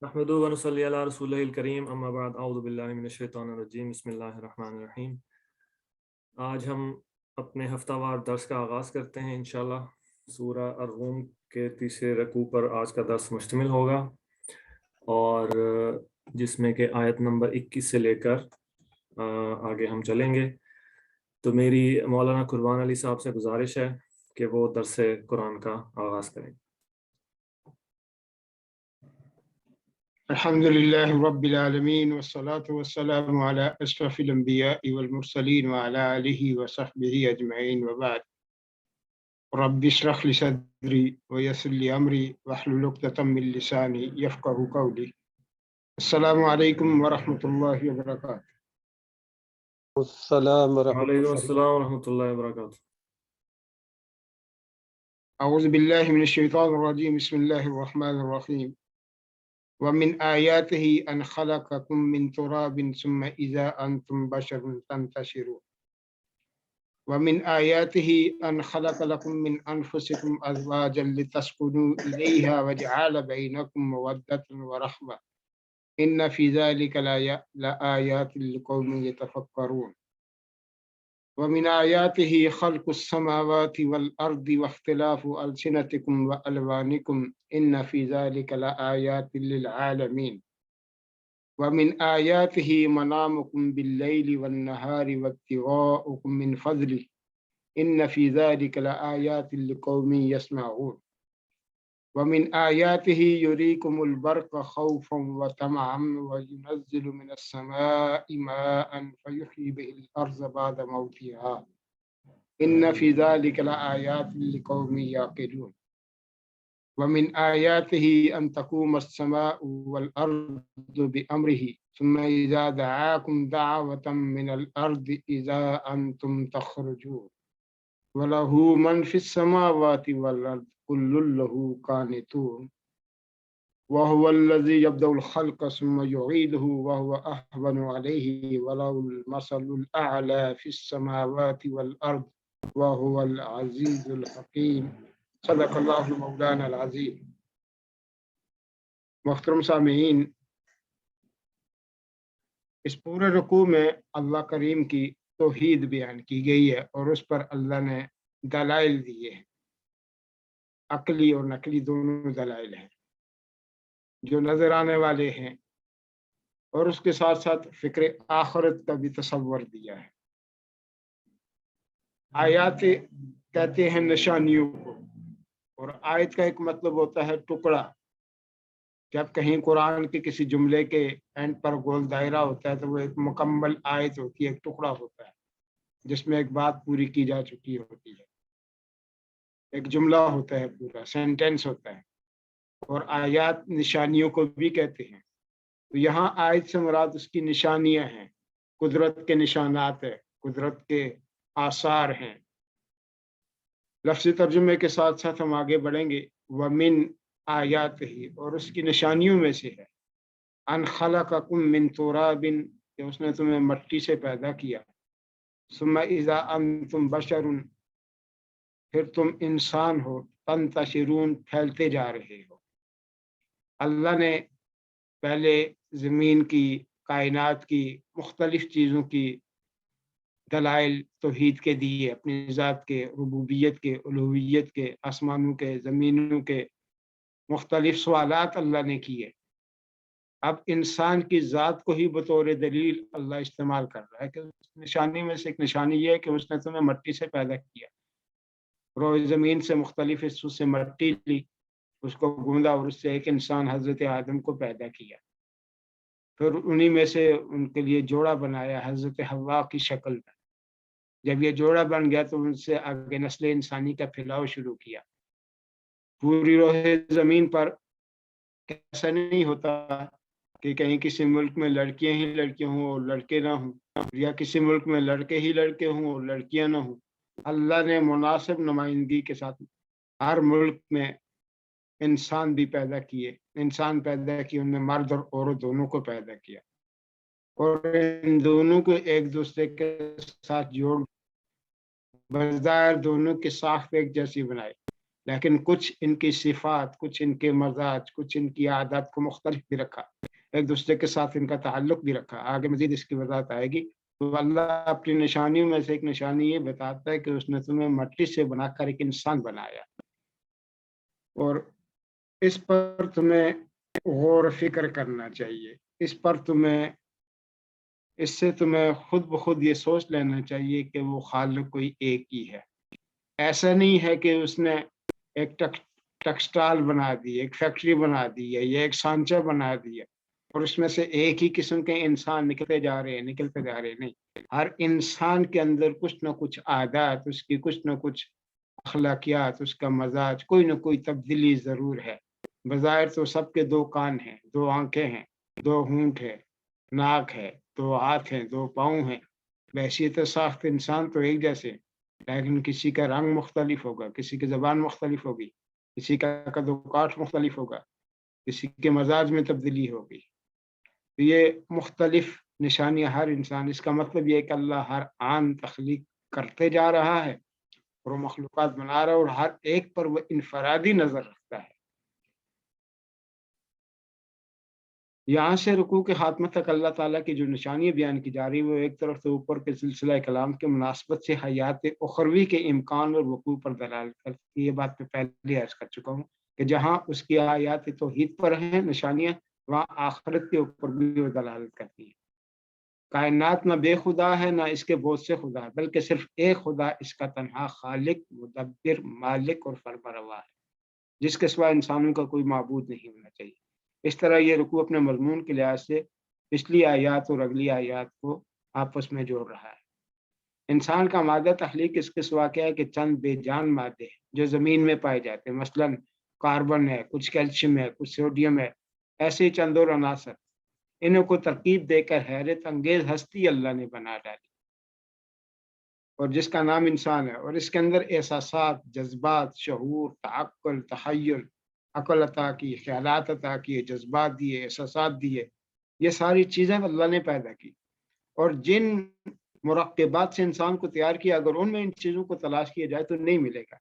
نحمدہ و نصلی علی رسولہ الکریم اما بعد اعوذ باللہ من الشیطان الرجیم بسم اللہ الرحمن الرحیم۔ آج ہم اپنے ہفتہ وار درس کا آغاز کرتے ہیں انشاءاللہ۔ سورہ الروم کے تیسرے رکوع پر آج کا درس مشتمل ہوگا، اور جس میں کہ آیت نمبر 21 سے لے کر آگے ہم چلیں گے۔ تو میری مولانا قربان علی صاحب سے گزارش ہے کہ وہ درس قرآن کا آغاز کریں۔ الحمد لله رب العالمين والصلاة والسلام على أشرف الأنبياء والمرسلين وعلى آله وصحبه أجمعين وبعد. رب اشرح لي صدري ويسر لي أمري واحلل عقدة من لساني يفقهوا قولي. السلام عليكم ورحمة الله وبركاته. السلام ورحمۃ وعلیکم اللہ۔ السلام ورحمۃ اللہ وبرکاتہ۔ أعوذ بالله من الشيطان الرجيم. بسم الله الرحمن الرحيم. ومن آياته أن خلقكم من تراب ثم إذا أنتم بشر تنتشرون. ومن آياته أن خلق لكم من أنفسكم أزواجا لتسكنوا إليها وجعل بينكم مودة ورحمة إن في ذلك لآيات لقوم يتفكرون. ومن آياته خلق السماوات والأرض واختلاف ألسنتكم وألوانكم إن في ذلك لآيات للعالمين. ومن آياته منامكم بالليل والنهار وابتغاؤكم من فضله إن في ذلك لآيات لقوم يسمعون. ومن آياته يريكم البرق خوفا وطمعا وينزل من السماء ماء فيحيي به الأرض بعد موتها إن في ذلك لآيات لقوم يعقلون. ومن آياته أن تقوم السماء والأرض بأمره ثم إذا دعاكم دعوة من الأرض إذا أنتم تخرجون وله من في السماوات والأرض كل له قانتون وهو الذي يبدأ الخلق ثم يعيده وهو أهون عليه وله المثل الأعلى في السماوات والأرض وهو العزيز الحكيم. صدق اللہ مولانا العظیم. محترم سامعین، اس پورے رکوع میں اللہ کریم کی توحید بیان کی گئی ہے اور اس پر اللہ نے دلائل دیے ہیں، عقلی اور نقلی دونوں دلائل ہیں جو نظر آنے والے ہیں، اور اس کے ساتھ ساتھ فکر آخرت کا بھی تصور دیا ہے۔ آیات کہتے ہیں نشانیوں کو، اور آیت کا ایک مطلب ہوتا ہے ٹکڑا۔ جب کہیں قرآن کے کسی جملے کے اینڈ پر گول دائرہ ہوتا ہے تو وہ ایک مکمل آیت ہوتی ہے، ایک ٹکڑا ہوتا ہے جس میں ایک بات پوری کی جا چکی ہوتی ہے، ایک جملہ ہوتا ہے، پورا سینٹینس ہوتا ہے۔ اور آیات نشانیوں کو بھی کہتے ہیں۔ تو یہاں آیت سے مراد اس کی نشانیاں ہیں، قدرت کے نشانات ہیں، قدرت کے آثار ہیں۔ لفظی ترجمے کے ساتھ ساتھ ہم آگے بڑھیں گے۔ وَمِنْ آیاتہ، اور اس کی نشانیوں میں سے ہے ان خلقکم من تراب، کہ اس نے تمہیں مٹی سے پیدا کیا، ثم اذا انتم بشر، پھر تم انسان ہو، تنتشرون، پھیلتے جا رہے ہو۔ اللہ نے پہلے زمین کی، کائنات کی، مختلف چیزوں کی دلائل توحید کے دیے، اپنی ذات کے، ربوبیت کے، الوہیت کے، آسمانوں کے، زمینوں کے، مختلف سوالات اللہ نے کیے۔ اب انسان کی ذات کو ہی بطور دلیل اللہ استعمال کر رہا ہے کہ اس نشانی میں سے ایک نشانی یہ ہے کہ اس نے تمہیں مٹی سے پیدا کیا، روئے زمین سے مختلف حصوں سے مٹی لی، اس کو گوندا اور اس سے ایک انسان حضرت آدم کو پیدا کیا، پھر انہی میں سے ان کے لیے جوڑا بنایا حضرت حوا کی شکل میں۔ جب یہ جوڑا بن گیا تو ان سے آگے نسل انسانی کا پھیلاؤ شروع کیا۔ پوری روح زمین پر ایسا نہیں ہوتا کہ کہیں کسی ملک میں لڑکیاں ہی لڑکیاں ہوں اور لڑکے نہ ہوں، یا کسی ملک میں لڑکے ہی لڑکے ہوں اور لڑکیاں نہ ہوں۔ اللہ نے مناسب نمائندگی کے ساتھ ہر ملک میں انسان بھی پیدا کیے، انسان پیدا کیے، ان میں مرد اور عورت دونوں کو پیدا کیا، اور ان دونوں کو ایک دوسرے کے ساتھ جوڑ بظاہر دونوں کی ساخت ایک جیسی بنائی، لیکن کچھ ان کی صفات، کچھ ان کے مزاج، کچھ ان کی عادات کو مختلف بھی رکھا، ایک دوسرے کے ساتھ ان کا تعلق بھی رکھا. آگے مزید اس کی وضاحت آئے گی. تو اللہ اپنی نشانیوں میں سے ایک نشانی یہ بتاتا ہے کہ اس نے تمہیں مٹی سے بنا کر ایک انسان بنایا، اور اس پر تمہیں غور و فکر کرنا چاہیے. اس سے تمہیں خود بخود یہ سوچ لینا چاہیے کہ وہ خالق کوئی ایک ہی ہے. ایسا نہیں ہے کہ اس نے ایک ٹیکسٹائل بنا دی، ایک فیکٹری بنا دی ہے، یا ایک سانچہ بنا دیا اور اس میں سے ایک ہی قسم کے انسان نکلتے جا رہے ہیں. نہیں، ہر انسان کے اندر کچھ نہ کچھ عادات، اس کی کچھ نہ کچھ اخلاقیات، اس کا مزاج، کوئی نہ کوئی تبدیلی ضرور ہے. بظاہر تو سب کے 2 کان ہیں، 2 آنکھیں ہیں، 2 ہونٹ ہے، ناک ہے، 2 ہاتھ ہیں، 2 پاؤں ہیں. بحیثیت ساخت انسان تو ایک جیسے، لیکن کسی کا رنگ مختلف ہوگا، کسی کی زبان مختلف ہوگی، کسی کا قد و کاٹ مختلف ہوگا، کسی کے مزاج میں تبدیلی ہوگی. یہ مختلف نشانیاں ہر انسان. اس کا مطلب یہ ہے کہ اللہ ہر آن تخلیق کرتے جا رہا ہے اور وہ مخلوقات بنا رہا ہے، اور ہر ایک پر وہ انفرادی نظر رکھتا ہے. یہاں سے رکوع کے خاتمہ تک اللہ تعالیٰ کی جو نشانیاں بیان کی جا رہی وہ ایک طرف سے اوپر کے سلسلہ کلام کے مناسبت سے حیات اخروی کے امکان اور وقوع پر دلالت کرتی ہے. یہ بات میں پہلے عرض کر چکا ہوں کہ جہاں اس کی آیات توحید پر ہیں نشانیاں، وہاں آخرت کے اوپر بھی وہ دلالت کرتی ہیں. کائنات نہ بے خدا ہے، نہ اس کے بہت سے خدا ہے، بلکہ صرف ایک خدا اس کا تنہا خالق، مدبر، مالک اور فرمانروا ہے، جس کے سوا انسانوں کا کوئی معبود نہیں ہونا چاہیے. اس طرح یہ رکوع اپنے مضمون کے لحاظ سے پچھلی آیات اور اگلی آیات کو آپس میں جوڑ رہا ہے. انسان کا مادہ تخلیق اس کے سوا کیا ہے کہ چند بے جان مادے جو زمین میں پائے جاتے ہیں، مثلا کاربن ہے، کچھ کیلشیم ہے، کچھ سوڈیم ہے، ایسے ہی چند اور عناصر، انہوں کو ترکیب دے کر حیرت انگیز ہستی اللہ نے بنا ڈالی، اور جس کا نام انسان ہے. اور اس کے اندر احساسات، جذبات، شعور، تعقل، تخیل، عقل عطا کی، خیالات عطا کیے، جذبات دیے، احساسات دیے. یہ ساری چیزیں اللہ نے پیدا کی، اور جن مرکبات سے انسان کو تیار کیا، اگر ان میں ان چیزوں کو تلاش کیا جائے تو نہیں ملے گا.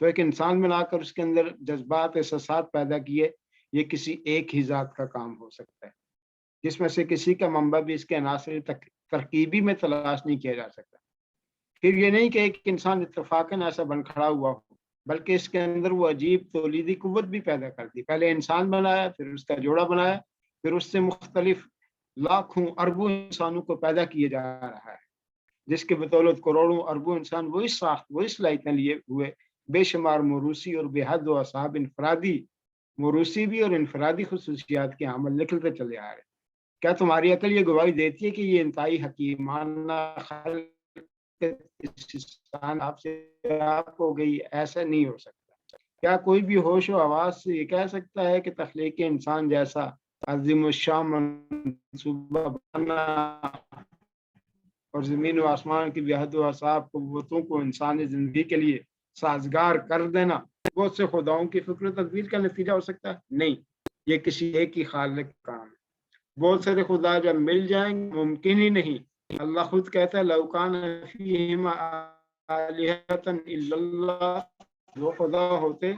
تو ایک انسان بنا کر اس کے اندر جذبات، احساسات پیدا کیے، یہ کسی ایک ہی ذات کا کام ہو سکتا ہے، جس میں سے کسی کا منبع بھی اس کے عناصر ترکیبی میں تلاش نہیں کیا جا سکتا. پھر یہ نہیں کہ ایک انسان اتفاقاً ایسا بن کھڑا ہوا ہو، بلکہ اس کے اندر وہ عجیب تولیدی قوت بھی پیدا کر دی. پہلے انسان بنایا، پھر اس کا جوڑا بنایا، پھر اس سے مختلف لاکھوں اربوں انسانوں کو پیدا کیے جا رہا ہے، جس کے بدولت کروڑوں اربوں انسان وہی ساخت، وہی صلاحیتیں لیے ہوئے بے شمار موروثی اور بے حد و اصحاب انفرادی، موروثی بھی اور انفرادی خصوصیات کے عمل نکلتے چلے آ رہے ہیں. کیا تمہاری عقل یہ گواہی دیتی ہے کہ یہ انتہائی حکیمانہ خلق آپ سے آپ ہو گئی؟ ایسا نہیں ہو سکتا. کیا کوئی بھی ہوش و حواس سے یہ کہہ سکتا ہے کہ تخلیق انسان جیسا عظیم الشان منصوبہ بنانا اور زمین و آسمان کی بے حد و اصحاب قوتوں کو انسانی زندگی کے لیے سازگار کر دینا بہت سے خداؤں کی فکر و تدبیر کا نتیجہ ہو سکتا ہے؟ نہیں، یہ کسی ایک ہی خالق کا کام ہے. بہت سارے خدا جب مل جائیں گے ممکن ہی نہیں. اللہ خود کہتا ہے لو کان فیہما آلہۃ الا اللہ، وہ خدا ہوتے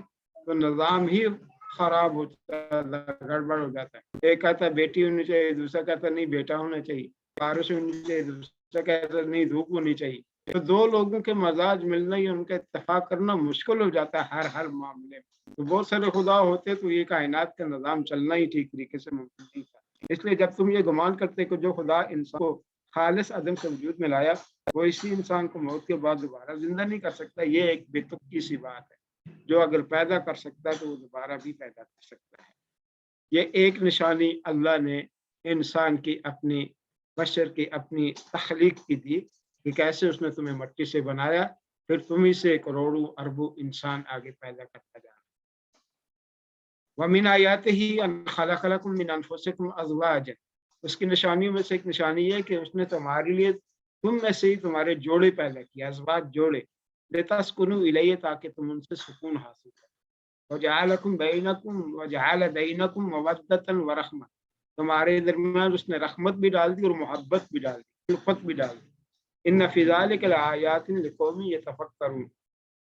تو نظام ہی خراب ہو جاتا، گڑبڑ ہو جاتا ہے. ایک کہتا ہے بیٹی ہونی چاہیے، دوسرا کہتا ہے نہیں بیٹا ہونا چاہیے، بارش ہونی چاہیے، دوسرا کہتا ہے نہیں دھوپ ہونی چاہیے. تو 2 لوگوں کے مزاج ملنا یا ان کا اتفاق کرنا مشکل ہو جاتا ہے ہر معاملے میں. تو بہت سارے خدا ہوتے تو یہ کائنات کا نظام چلنا ہی ٹھیک طریقے سے ممکن نہیں تھا. اس لیے جب تم یہ گمان کرتے کہ جو خدا انسان کو خالص عدم سے وجود میں لایا وہ اسی انسان کو موت کے بعد دوبارہ زندہ نہیں کر سکتا، یہ ایک بے تکی سی بات ہے. جو اگر پیدا کر سکتا ہے تو وہ دوبارہ بھی پیدا کر سکتا ہے. یہ ایک نشانی اللہ نے انسان کی اپنی بشر کی اپنی تخلیق کی دی کہ کیسے اس نے تمہیں مٹی سے بنایا، پھر تمہیں سے کروڑوں اربوں انسان آگے پیدا کرتا جا رہا. وَمِنْ آیَاتِهِ أَنْ خَلَقَ لَكُم مِّنْ أَنفُسِكُمْ أَزْوَاجًا، اس کی نشانیوں میں سے ایک نشانی یہ ہے کہ اس نے تمہارے لیے تم میں سے ہی تمہارے جوڑے پیدا کیا، ازواج جوڑے، لِتَسْكُنُوا إِلَيْهِ تاکہ تم ان سے سکون حاصل کرو. وَجَعَلَ بَيْنَكُمْ مَوَدَّةً وَرَحْمَةً، تمہارے درمیان اس نے رحمت بھی ڈال دی اور محبت بھی ڈال دی، الفت بھی ڈال دی. إِنَّ فِي ذَلِكَ لَآيَاتٍ لِقَوْمٍ يَتَفَكَّرُونَ،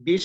20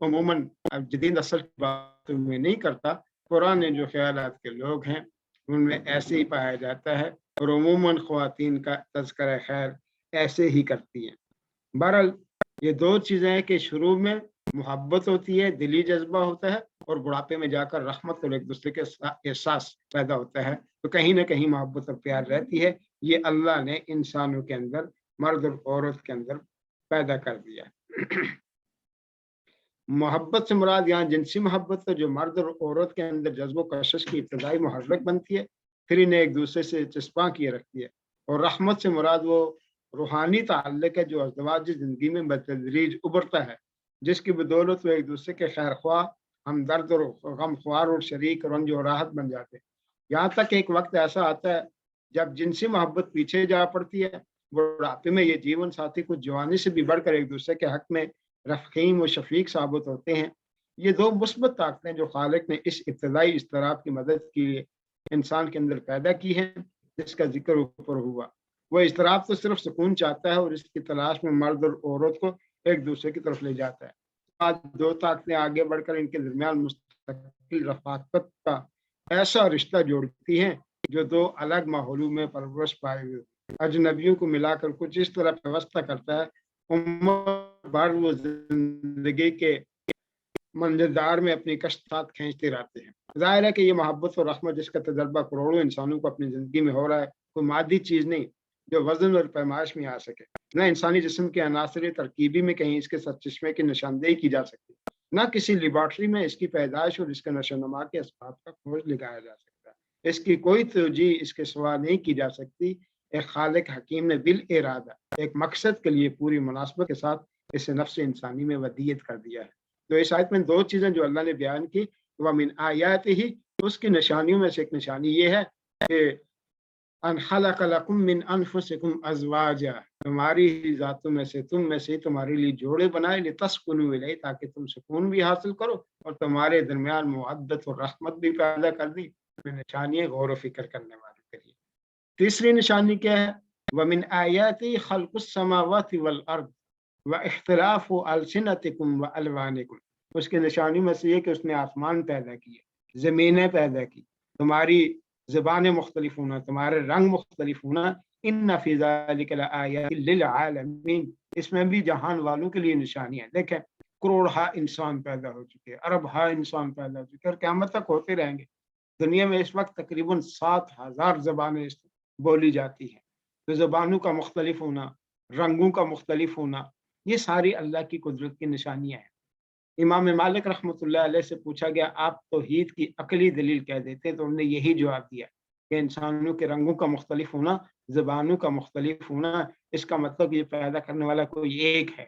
عموماً اب جدید نسل کی بات میں نہیں کرتا، پرانے جو خیالات کے لوگ ہیں ان میں ایسے ہی پایا جاتا ہے، اور عموماً خواتین کا تذکرہ خیر ایسے ہی کرتی ہیں۔ بہرحال یہ دو چیزیں ہیں کہ شروع میں محبت ہوتی ہے، دلی جذبہ ہوتا ہے، اور بڑھاپے میں جا کر رحمت اور ایک دوسرے کے احساس پیدا ہوتا ہے، تو کہیں نہ کہیں محبت اور پیار رہتی ہے۔ یہ اللہ نے انسانوں کے اندر، مرد اور عورت کے اندر پیدا کر دیا۔ محبت سے مراد یہاں جنسی محبت ہے، جو مرد اور عورت کے اندر جذب و کشش کی ابتدائی محرک بنتی ہے، پھر انہیں ایک دوسرے سے چسپاں کیے رکھتی ہے۔ اور رحمت سے مراد وہ روحانی تعلق ہے جو ازدواجی زندگی میں بتدریج ابھرتا ہے، جس کی بدولت وہ ایک دوسرے کے خیر خواہ، ہمدرد اور غم خوار اور شریک رنج و راحت بن جاتے ہیں۔ یہاں تک ایک وقت ایسا آتا ہے جب جنسی محبت پیچھے جا پڑتی ہے، بڑھاپے میں یہ جیون ساتھی کچھ جوانی سے بھی بڑھ کر ایک دوسرے کے حق میں رحیم و شفیق ثابت ہوتے ہیں۔ یہ دو مثبت طاقتیں جو خالق نے اس ابتدائی اضطراب کی مدد کے لیے انسان کے اندر پیدا کی ہیں، جس کا ذکر اوپر ہوا، وہ اضطراب تو صرف سکون چاہتا ہے اور اس کی تلاش میں مرد اور عورت کو ایک دوسرے کی طرف لے جاتا ہے۔ آج دو طاقتیں آگے بڑھ کر ان کے درمیان مستقل رفاقت کا ایسا رشتہ جوڑتی ہیں جو دو الگ ماحولوں میں پرورش پائے ہوئے اجنبیوں کو ملا کر کچھ اس طرح پیوستہ کرتا ہے، عمر بھر وہ زندگی کے منظردار میں اپنی کشتات کھینچتے رہتے ہیں۔ ظاہر ہے کہ یہ محبت اور رحمت جس کا تجربہ کروڑوں انسانوں کو اپنی زندگی میں ہو رہا ہے، کوئی مادی چیز نہیں جو وزن اور پیمائش میں آ سکے۔ نہ انسانی جسم کے عناصر ترکیبی میں کہیں اس کے سرچشمے کی نشاندہی کی جا سکتی، نہ کسی لیبارٹری میں اس کی پیدائش اور اس کے نشو و نما کے اسباب کا کھوج لگایا جا سکتا ہے۔ اس کی کوئی توجیہ اس کے سوا نہیں کی جا سکتی۔ ایک خالق حکیم نے بالارادہ ایک مقصد کے لیے پوری مناسبت کے ساتھ اسے نفس انسانی میں ودیت کر دیا ہے۔ تو اس آیت میں دو چیزیں جو اللہ نے بیان کی، وَمِنْ آیَاتِهِ، اس کی نشانیوں میں سے ایک نشانی یہ ہے کہ ان خلق لکم من انفسکم ازواجا، تمہاری ذاتوں میں سے، تم میں سے تمہارے لیے جوڑے بنائے، لتسکنوا الیہ، تاکہ تم سکون بھی حاصل کرو اور تمہارے درمیان مودت اور رحمت بھی پیدا کر دی۔ نشانی ہے غور و فکر کرنے والے کے لیے۔ تیسری نشانی کیا ہے؟ وَمِنْ آیَاتِهِ خَلْقُ السَّمَاوَاتِ وَالْأَرْضِ وَاخْتِلَافُ أَلْسِنَتِكُمْ وَأَلْوَانِكُمْ، اس کے نشانی میں سے یہ کہ اس نے آسمان پیدا کیے، زمینیں پیدا کی، تمہاری زبانیں مختلف ہونا، تمہارے رنگ مختلف ہونا، ان فی ذلک لآیات للعالمین، اس میں بھی جہان والوں کے لیے نشانی ہے۔ دیکھیں کروڑہا انسان پیدا ہو چکے، اربہا انسان پیدا ہو چکے، اور قیامت تک ہوتے رہیں گے۔ دنیا میں اس وقت تقریباً 7,000 زبانیں بولی جاتی ہیں۔ تو زبانوں کا مختلف ہونا، رنگوں کا مختلف ہونا، یہ ساری اللہ کی قدرت کی نشانیاں ہیں۔ امام مالک رحمۃ اللہ علیہ سے پوچھا گیا آپ توحید کی عقلی دلیل کہہ دیتے، تو انہوں نے یہی جواب دیا کہ انسانوں کے رنگوں کا مختلف ہونا، زبانوں کا مختلف ہونا، اس کا مطلب یہ پیدا کرنے والا کوئی ایک ہے۔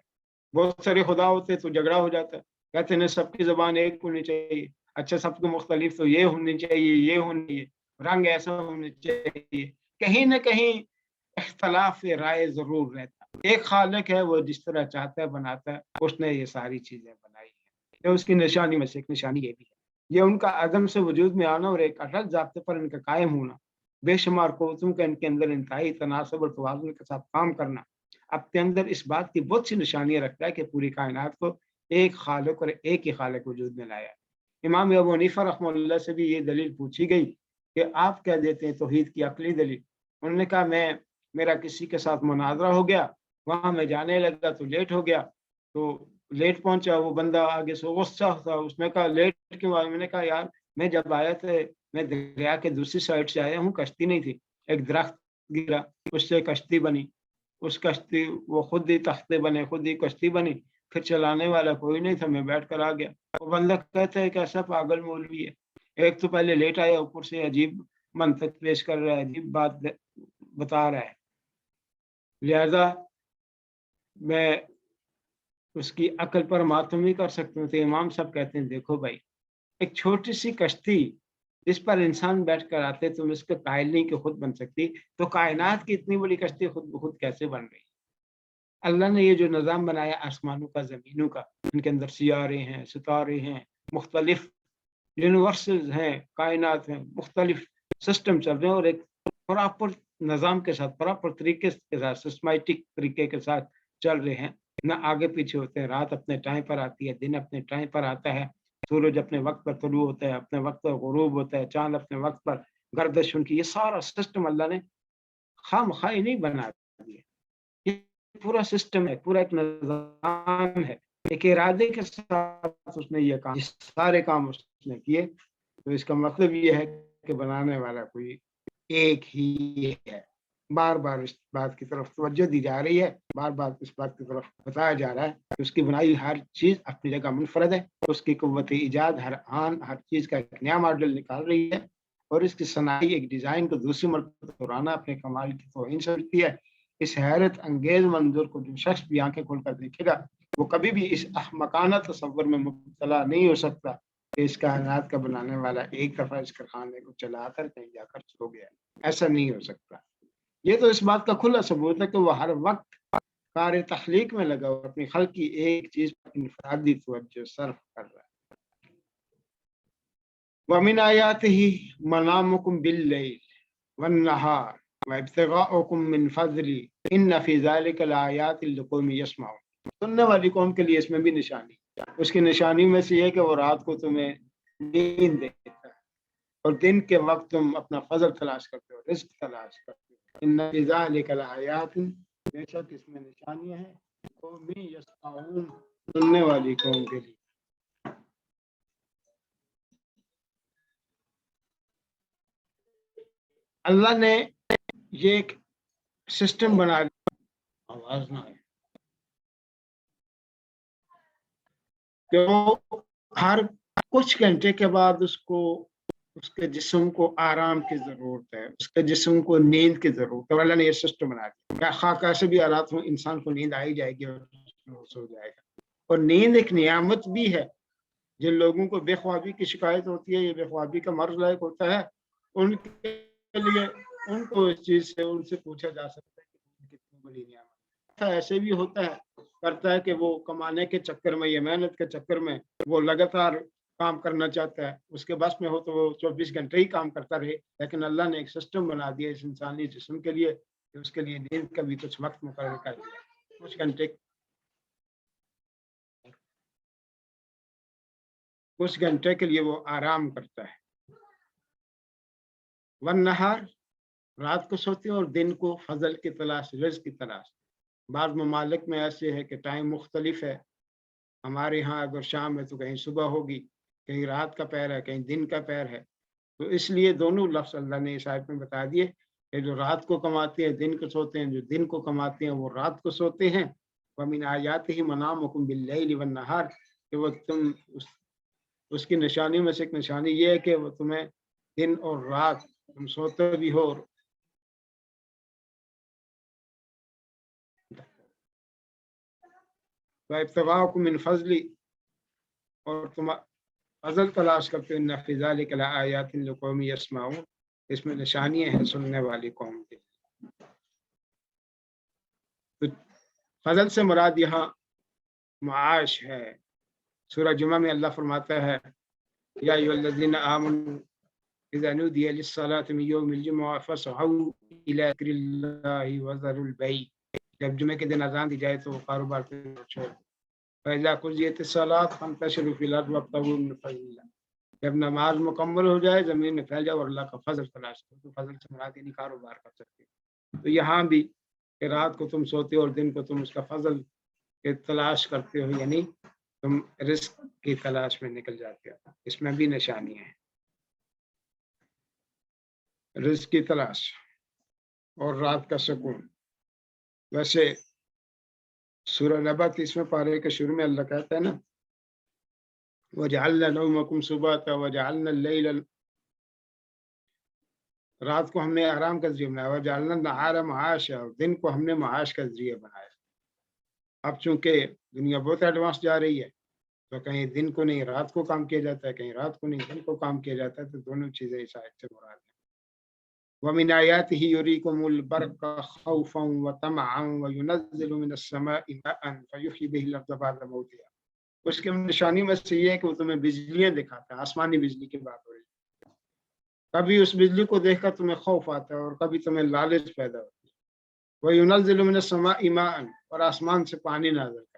بہت سارے خدا ہوتے تو جھگڑا ہو جاتا ہے، کہتے ہیں سب کی زبان ایک ہونی چاہیے، اچھا سب کو مختلف تو یہ ہونی چاہیے، یہ ہونی چاہیے، رنگ ایسا ہونا چاہیے، کہیں نہ کہیں اختلاف رائے ضرور رہتا ہے۔ ایک خالق ہے، وہ جس طرح چاہتا ہے بناتا ہے، اس نے یہ ساری چیزیں بنائی ہیں۔ اس کی نشانی میں سے ایک نشانی یہ بھی ہے، یہ ان کا عدم سے وجود میں آنا اور ایک اٹل ضابطے پر ان کا قائم ہونا، بے شمار قوتوں کا ان کے اندر انتہائی تناسب اور توازن کے ساتھ کام کرنا، اپنے اندر اس بات کی بہت سی نشانیاں رکھتا ہے کہ پوری کائنات کو ایک خالق اور ایک ہی خالق وجود میں لایا ہے۔ امام ابو حنیفہ رحمہ اللہ سے بھی یہ دلیل پوچھی گئی کہ آپ کہہ دیتے ہیں توحید کی عقلی دلیل؟ انہوں نے کہا میرا کسی کے ساتھ مناظرہ ہو گیا، وہاں میں جانے لگا تو لیٹ ہو گیا، تو لیٹ پہنچا، وہ بندہ آگے سے غصہ تھا، اس نے کہا لیٹ کیوں آیا؟ میں نے کہا یار میں جب آیا تھا میں دریا کے دوسری سائڈ سے آیا ہوں، کشتی نہیں تھی، ایک درخت گرا، اس سے کشتی بنی، اس کشتی وہ خود ہی تختے بنے، خود ہی کشتی بنی، پھر چلانے والا کوئی نہیں تھا، میں بیٹھ کر آ گیا۔ وہ بندہ کہتا ہے کہ ایسا پاگل مولوی ہے، ایک تو پہلے لیٹ آیا، اوپر سے عجیب منطق پیش کر رہا ہے، عجیب بات بتا رہا ہے، لہذا میں اس کی عقل پر ماتم نہیں کر سکتے۔ تو امام صاحب کہتے ہیں دیکھو بھائی، ایک چھوٹی سی کشتی جس پر انسان بیٹھ کر آتے تم اس کے قائل نہیں کہ خود بن سکتی، تو کائنات کی اتنی بڑی کشتی خود بخود کیسے بن رہی؟ اللہ نے یہ جو نظام بنایا آسمانوں کا، زمینوں کا، ان کے اندر سیارے ہیں، ستارے ہیں، مختلف یونیورسز ہیں، کائنات ہیں، مختلف سسٹم چل رہے ہیں، اور ایک پراپر نظام کے ساتھ، پراپر طریقے کے ساتھ، سسٹمیٹک طریقے کے ساتھ چل رہے ہیں۔ نہ آگے پیچھے ہوتے ہیں. رات اپنے ٹائم پر آتی ہے, دن اپنے ٹائم پر آتا ہے, سورج اپنے وقت پر طلوع ہوتا ہے, اپنے وقت پر غروب ہوتا ہے, چاند اپنے وقت پر گردش ان کی. یہ سارا سسٹم اللہ نے خام خواہ نہیں بنا دیا. یہ پورا سسٹم ہے, پورا ایک نظام ہے, ایک ارادے کے ساتھ اس نے یہ کام, سارے کام اس نے کیے. تو اس کا مطلب یہ ہے کہ بنانے والا کوئی ایک ہی ہے. بار بار اس بات کی طرف توجہ دی جا رہی ہے, بار بار اس بات کی طرف بتایا جا رہا ہے کہ اس کی بنائی ہر چیز اپنی جگہ منفرد ہے. اس کی قوت ایجاد ہر آن ہر چیز کا ایک نیا ماڈل نکال رہی ہے, اور اس کی صناعی ایک ڈیزائن کو دوسری مرتبہ دہرانا اپنے کمال کی توہین سمجھتی ہے. اس حیرت انگیز منظر کو جو شخص بھی آنکھیں کھول کر دیکھے گا وہ کبھی بھی اس احمقانہ تصور میں مبتلا نہیں ہو سکتا کہ اس کائنات کا بنانے والا ایک دفعہ اس کارخانے کو چلا کر کہیں جا کر سو گیا. ایسا نہیں ہو سکتا. یہ تو اس بات کا کھلا ثبوت ہے کہ وہ ہر وقت کار تخلیق میں لگا اور اپنی خلق کی ایک چیز پر انفرادی توجہ صرف کر رہا ہے. وَمِنْ آيَاتِهِ مَنَامُكُمْ بِاللَّيْلِ وَالنَّهَارِ وَابْتِغَاؤُكُمْ مِنْ فَضْلِهِ إِنَّ فِي ذَلِكَ لَآيَاتٍ لِقَوْمٍ يَسْمَعُونَ. سننے والی قوم کے لیے اس میں بھی نشانی. اس کی نشانی میں سے یہ کہ وہ رات کو تمہیں نیند دیتا ہے اور دن کے وقت تم اپنا فضل تلاش کرتے ہو, رزق تلاش کرتے ہو. إِنَّ فِي ذَلِكَ لَآيَاتٍ, بے شک اس میں نشانیاں ہیں قوم یسمعون, سننے والی قوم کے لیے. اللہ نے یہ ایک سسٹم بنا دیا, آواز نہ آئے, کہ وہ ہر کچھ گھنٹے کے بعد اس کے جسم کو آرام کی ضرورت ہے, اس کے جسم کو نیند کی ضرورت ہے. اللہ نے یہ سسٹم بنا دیا. خواہ کیسے بھی حالات ہوں انسان کو نیند آئی جائے گی اور سو جائے گا. اور نیند ایک نعمت بھی ہے. جن لوگوں کو بے خوابی کی شکایت ہوتی ہے, یہ بے خوابی کا مرض لائق ہوتا ہے, ان کے لیے ان کو اس چیز سے ان سے پوچھا جا سکتا ہے کہ کتنی بڑی نعمت. ایسے بھی ہوتا ہے کرتا ہے کہ وہ کمانے کے چکر میں یا محنت کے چکر میں وہ لگاتار کام کرنا چاہتا ہے, اس کے بس میں ہو تو وہ 24 گھنٹے ہی کام کرتا رہے. لیکن اللہ نے ایک سسٹم بنا دیا اس انسانی جسم کے لیے کہ اس کے لیے نیند کا بھی کچھ وقت مقرر کر دیا, کچھ گھنٹے کے لیے وہ آرام کرتا ہے. والنہار, رات کو سوتے ہیں اور دن کو فضل کی تلاش, رزق کی تلاش. بعض ممالک میں ایسے ہے کہ ٹائم مختلف ہے. ہمارے ہاں اگر شام ہے تو کہیں صبح ہوگی, کہیں رات کا پہر ہے, کہیں دن کا پہر ہے. تو اس لیے دونوں لفظ اللہ نے اس آیت میں بتا دیے کہ جو رات کو کماتے ہیں دن کو سوتے ہیں, جو دن کو کماتے ہیں وہ رات کو سوتے ہیں. وَمِنْ آيَاتِهِ مَنَامُكُمْ بِاللَّيْلِ وَالنَّهَارِ, کہ وہ تم اس کی نشانی میں سے ایک نشانی یہ ہے کہ وہ تمہیں دن اور رات تم سوتے بھی ہو وَابْتِغَاؤُكُم مِّن فَضْلِهِ, اور تم فضل تلاش کرتے ہو. إِنَّ فِي ذَلِكَ لَآيَاتٍ لِقَوْمٍ يَسْمَعُونَ, اس میں نشانیاں ہیں سننے والی قوم کے. فضل سے مراد یہاں معاش ہے. سورہ جمعہ میں اللہ فرماتا ہے یا ایھا الذین آمنوا اذا نودی للصلاة من یوم الجمعہ فاسعوا الی ذکر اللہ وذروا البیع, جب جمعے کے دن اذان دی جائے تو وہ کاروبار کو چھوڑ. فإذا قضیت الصلاة فانتشروا فی الارض وابتغوا من فضل اللہ, جب نماز مکمل ہو جائے زمین میں پھیل جاؤ اور اللہ کا فضل تلاش کرو. تو فضل سے مراد یعنی کاروبار کر سکتے. تو یہاں بھی کہ رات کو تم سوتے ہو اور دن کو تم اس کا فضل کے تلاش کرتے ہو, یعنی تم رزق کی تلاش میں نکل جاتے ہو. اس میں بھی نشانی ہے, رزق کی تلاش اور رات کا سکون. ویسے سورہ نبا 30ویں پارے کے شروع میں اللہ کہتا ہے نا وَجَعَلْنَا نَوْمَكُمْ سُبَاتًا وَجَعَلْنَا اللَّيْلَ, رات کو ہم نے آرام کا ذریعہ بنایا. وَجَعَلْنَا النَّهَارَ مَعَاشًا, اور دن کو ہم نے معاش کا ذریعہ بنایا. اب چونکہ دنیا بہت ایڈوانس جا رہی ہے تو کہیں دن کو نہیں رات کو کام کیا جاتا ہے, کہیں رات کو نہیں دن کو کام کیا جاتا ہے. تو دونوں چیزیں اس آیت سے مراد ہیں. وَمِنْ آيَاتِهِ يُرِيكُمُ الْبَرْقَ خَوْفًا وَطَمَعًا وَيُنَزِّلُ مِنَ السَّمَاءِ مَاءً فَيُحْيِي بِهِ الْأَرْضَ بَعْدَ مَوْتِهَا. اس کی نشانی میں سے یہ ہے کہ وہ تمہیں بجلیاں دکھاتا ہے. آسمانی بجلی کی بات ہو رہی ہے. کبھی اس بجلی کو دیکھ کر تمہیں خوف آتا ہے اور کبھی تمہیں لالچ پیدا ہوتی ہے. وَيُنَزِّلُ مِنَ السَّمَاءِ مَاءً, اور آسمان سے پانی نازل کرتا ہے.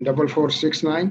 4469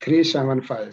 375।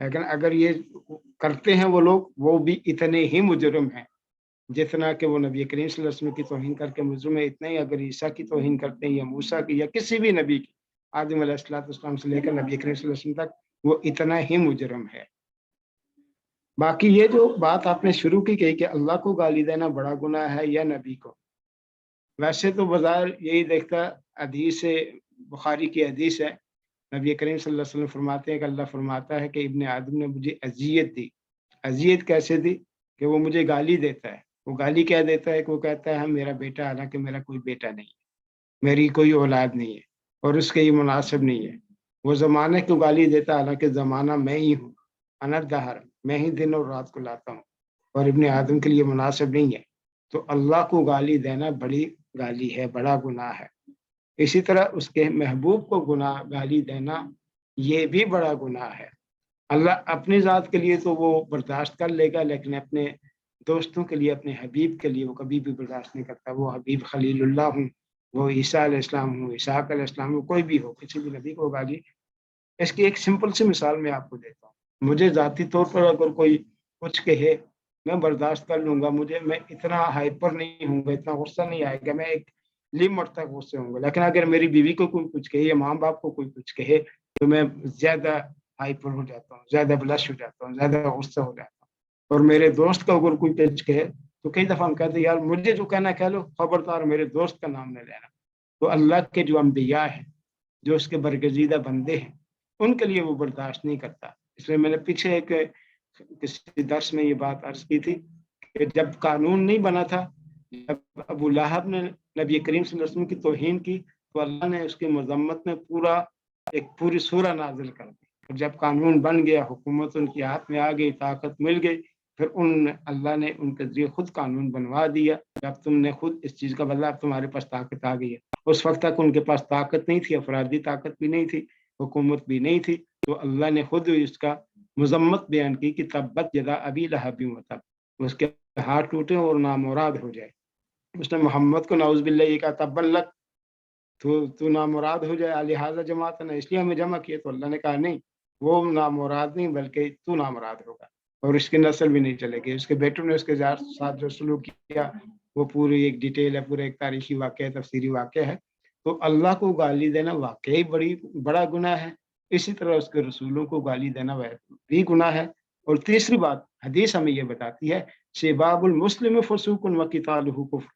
لیکن اگر یہ کرتے ہیں وہ لوگ، وہ بھی اتنے ہی مجرم ہیں جتنا کہ وہ نبی کریم صلی اللہ علیہ وسلم کی توہین کر کے مجرم ہے، اتنا ہی اگر عیسیٰ کی توہین کرتے ہیں یا موسیٰ کی یا کسی بھی نبی کی، آدم علیہ السلام سے لے کر نبی کریم صلی اللہ علیہ وسلم تک، وہ اتنا ہی مجرم ہے۔ باقی یہ جو بات آپ نے شروع کی کہی کہ اللہ کو گالی دینا بڑا گناہ ہے یا نبی کو، ویسے تو بظاہر یہی دیکھتا، حدیث بخاری کی حدیث ہے، نبی کریم صلی اللہ علیہ وسلم فرماتے ہیں کہ اللہ فرماتا ہے کہ ابن آدم نے مجھے اذیت دی۔ اذیت کیسے دی؟ کہ وہ مجھے گالی دیتا ہے۔ وہ گالی کیا دیتا ہے کہ وہ کہتا ہے ہم میرا بیٹا، حالانکہ میرا کوئی بیٹا نہیں ہے، میری کوئی اولاد نہیں ہے، اور اس کے یہ مناسب نہیں ہے۔ وہ زمانے کو گالی دیتا ہے، حالانکہ زمانہ میں ہی ہوں، انا دہر، میں ہی دن اور رات کو لاتا ہوں، اور ابن آدم کے لیے مناسب نہیں ہے۔ تو اللہ کو گالی دینا بڑی گالی ہے، بڑا گناہ ہے۔ اسی طرح اس کے محبوب کو گالی دینا یہ بھی بڑا گناہ ہے۔ اللہ اپنی ذات کے لیے تو وہ برداشت کر لے گا، لیکن اپنے دوستوں کے لیے، اپنے حبیب کے لیے وہ کبھی بھی برداشت نہیں کرتا۔ وہ حبیب خلیل اللہ ہوں، وہ عیسیٰ علیہ السلام ہوں، اسحاق علیہ السلام ہوں، کوئی بھی ہو، کسی بھی نبی کو گالی۔ اس کی ایک سمپل سی مثال میں آپ کو دیتا ہوں۔ مجھے ذاتی طور پر اگر کوئی کچھ کہے میں برداشت کر لوں گا، میں اتنا ہائپر نہیں ہوں گا، اتنا غصہ نہیں آئے گا، میں ایک لمٹ تک غصے ہوں گا۔ لیکن اگر میری بیوی کو کوئی کچھ کہے یا ماں باپ کو کوئی کچھ کہے تو میں زیادہ ہائپر ہو جاتا ہوں، زیادہ بلش ہو جاتا ہوں، زیادہ غصہ ہو جاتا ہوں۔ اور میرے دوست کا اگر کوئی کچھ کہے تو کئی دفعہ ہم کہتے ہیں یار مجھے جو کہنا کہہ لو، خبردار میرے دوست کا نام نہ لینا۔ تو اللہ کے جو انبیاء ہیں، جو اس کے برگزیدہ بندے ہیں، ان کے لیے وہ برداشت نہیں کرتا۔ اس لیے میں نے پیچھے ایک کسی درس میں یہ بات عرض کی تھی کہ جب قانون نہیں بنا تھا، جب ابو لہب نے نبی کریم صلی اللہ علیہ وسلم کی توہین کی تو اللہ نے اس کی مذمت میں پوری سورہ نازل کر دی۔ جب قانون بن گیا، حکومت ان کی ہاتھ میں آ گئی، طاقت مل گئی، پھر اللہ نے ان کے ذریعے خود قانون بنوا دیا۔ جب تم نے خود اس چیز کا بدلہ، اب تمہارے پاس طاقت آ گئی ہے۔ اس وقت تک ان کے پاس طاقت نہیں تھی، افرادی طاقت بھی نہیں تھی، حکومت بھی نہیں تھی، تو اللہ نے خود اس کا مذمت بیان کی کہ تبت یدا ابی لہب وتب، اس کے ہاتھ ٹوٹے اور نامراد ہو جائے۔ اس نے محمد کو نعوذ باللہ یہ کہا تبا لک، تو نامراد ہو جائے، لہٰذا جماعت نے اس لیے ہمیں جمع کیا۔ تو اللہ نے کہا نہیں، وہ نامراد نہیں بلکہ تو نامراد ہوگا، اور اس کی نسل بھی نہیں چلے گی۔ اس کے بیٹوں نے اس کے ساتھ جو سلوک کیا وہ پوری ایک ڈیٹیل ہے، پورا ایک تاریخی واقعہ، تفسیری واقعہ ہے۔ تو اللہ کو گالی دینا واقعی بڑا گناہ ہے۔ اسی طرح اس کے رسولوں کو گالی دینا بھی گناہ ہے۔ اور تیسری بات حدیث ہمیں یہ بتاتی ہے سباب المسلم فسوق وقتالہ کفر،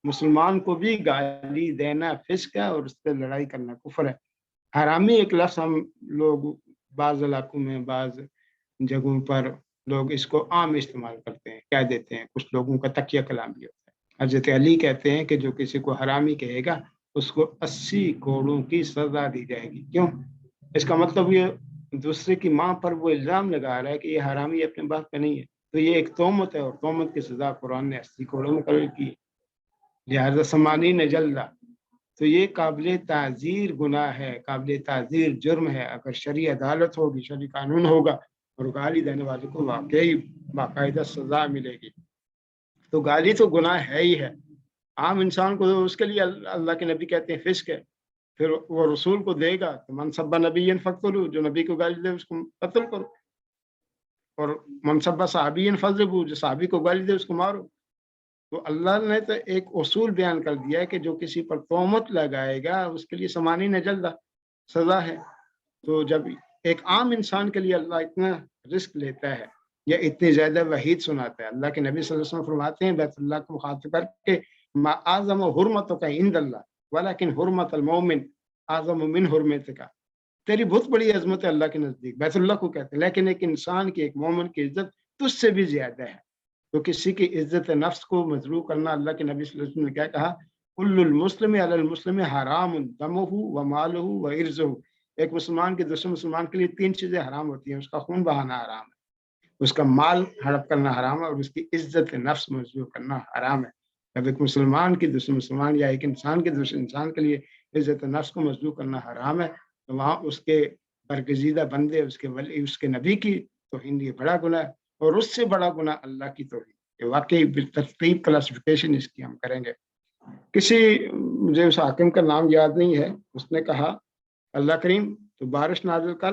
مسلمان کو بھی گالی دینا فسق ہے اور اس پہ لڑائی کرنا کفر ہے۔ حرامی ایک لفظ ہم لوگ بعض علاقوں میں، بعض جگہوں پر لوگ اس کو عام استعمال کرتے ہیں، کہہ دیتے ہیں، کچھ لوگوں کا تکیہ کلام بھی ہوتا ہے۔ حضرت علی کہتے ہیں کہ جو کسی کو حرامی کہے گا اس کو 80 کوڑوں کی سزا دی جائے گی۔ کیوں؟ اس کا مطلب یہ دوسرے کی ماں پر وہ الزام لگا رہا ہے کہ یہ حرامی اپنے باپ کا نہیں ہے، تو یہ ایک تہمت ہے، اور تہمت کی سزا قرآن نے 80 کوڑوں مقرر کی ہے، لہذا 80 جلدہ۔ تو یہ قابل تعزیر گناہ ہے، قابل تعزیر جرم ہے۔ اگر شرعی عدالت ہوگی، شرعی قانون ہوگا اور گالی دینے والے کو واقعی باقاعدہ سزا ملے گی، تو گالی تو گناہ ہے ہی ہے۔ عام انسان کو اس کے لیے اللہ کے نبی کہتے ہیں فسق ہے، پھر وہ رسول کو دے گا تو من سب نبی فقتلوا، جو نبی کو گالی دے اس کو قتل کرو، اور من سب صحابی فضربوا، جو صحابی کو گالی دے اس کو مارو۔ تو اللہ نے تو ایک اصول بیان کر دیا ہے کہ جو کسی پر تہمت لگائے گا اس کے لیے 80 جلدہ سزا ہے۔ تو جب ایک عام انسان کے لیے اللہ اتنا رسک لیتا ہے یا اتنی زیادہ وحید سناتا ہے، اللہ کے نبی صلی اللہ علیہ وسلم فرماتے ہیں بیت اللہ کو مخاطب کر کے ما اعظم حرمتک عند اللہ ولکن حرمت المؤمن اعظم من حرمتک، تیری بہت بڑی عظمت ہے اللہ کے نزدیک، بیت اللہ کو کہتے ہیں، لیکن ایک انسان کی، ایک مومن کی عزت تجھ سے بھی زیادہ ہے۔ تو کسی کی عزت نفس کو مجروح کرنا، اللہ کے نبی صلی اللہ علیہ وسلم نے کیا کہا، کل المسلم علی المسلم حرام دمہ و مالہ و عرضہ، ایک مسلمان کے دوسرے مسلمان کے لیے 3 چیزیں حرام ہوتی ہیں، اس کا خون بہانا حرام ہے، اس کا مال ہڑپ کرنا حرام ہے، اور اس کی عزت نفس مجروح کرنا حرام ہے۔ جب ایک مسلمان کی دوسرے مسلمان یا ایک انسان کے دوسرے انسان کے لیے عزت نفس کو مجروح کرنا حرام ہے، تو وہاں اس کے برگزیدہ بندے، اس کے ولی، اس کے نبی کی توہین یہ بڑا گناہ ہے، اور اس سے بڑا گناہ اللہ کی توہین۔ یہ واقعی بالترتیب کلاسیفیکیشن اس کی ہم کریں گے۔ مجھے اس حاکم کا نام یاد نہیں ہے، اس نے کہا اللہ کریم تو بارش نازل کر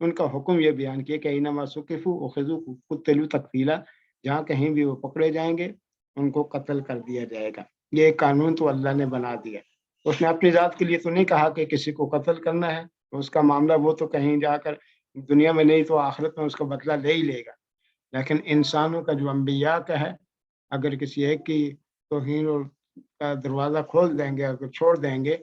ان کا حکم یہ بیان کیا کہ اینما سقفوا اخذوا قتلوا تقتیلا، جہاں کہیں بھی وہ پکڑے جائیں گے ان کو قتل کر دیا جائے گا۔ یہ ایک قانون تو اللہ نے بنا دیا، اس نے اپنی ذات کے لیے تو نہیں کہا کہ کسی کو قتل کرنا ہے، اس کا معاملہ وہ تو کہیں جا کر دنیا میں نہیں تو آخرت میں اس کا بدلہ لے ہی لے گا، لیکن انسانوں کا جو انبیاء کا ہے، اگر کسی ایک کی توہین اور کا دروازہ کھول دیں گے، اگر چھوڑ دیں گے،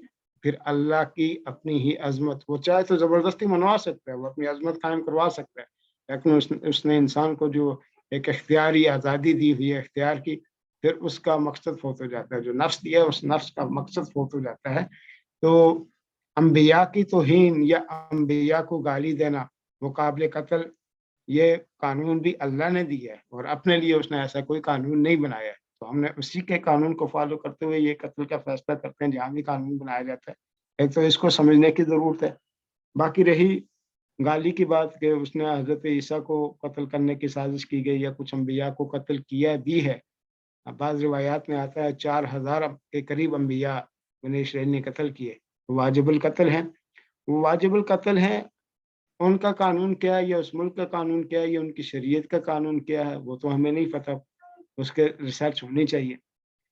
پھر اللہ کی اپنی ہی عظمت، وہ چاہے تو زبردستی منوا سکتا ہے، وہ اپنی عظمت قائم کروا سکتا ہے، لیکن اس نے انسان کو جو ایک اختیاری آزادی دی ہوئی ہے اختیار کی، پھر اس کا مقصد فوت ہو جاتا ہے، جو نفس دیا ہے اس نفس کا مقصد فوت ہو جاتا ہے۔ تو انبیاء کی توہین یا انبیاء کو گالی دینا مقابل قتل، یہ قانون بھی اللہ نے دیا ہے اور اپنے لیے اس نے ایسا کوئی قانون نہیں بنایا ہے، تو ہم نے اسی کے قانون کو فالو کرتے ہوئے یہ قتل کا فیصلہ کرتے ہیں جہاں بھی قانون بنایا جاتا ہے۔ ایک تو اس کو سمجھنے کی ضرورت ہے۔ باقی رہی گالی کی بات کہ اس نے حضرت عیسیٰ کو قتل کرنے کی سازش کی گئی یا کچھ انبیاء کو قتل کیا بھی ہے، بعض روایات میں آتا ہے 4000 کے قریب انبیاء بنی اسرائیل نے قتل کیے، واجب القتل ہیں، وہ واجب القتل ہیں، ان کا قانون کیا ہے یا اس ملک کا قانون کیا ہے یا ان کی شریعت کا قانون کیا ہے وہ تو ہمیں نہیں پتہ، اس کے ریسرچ ہونی چاہیے۔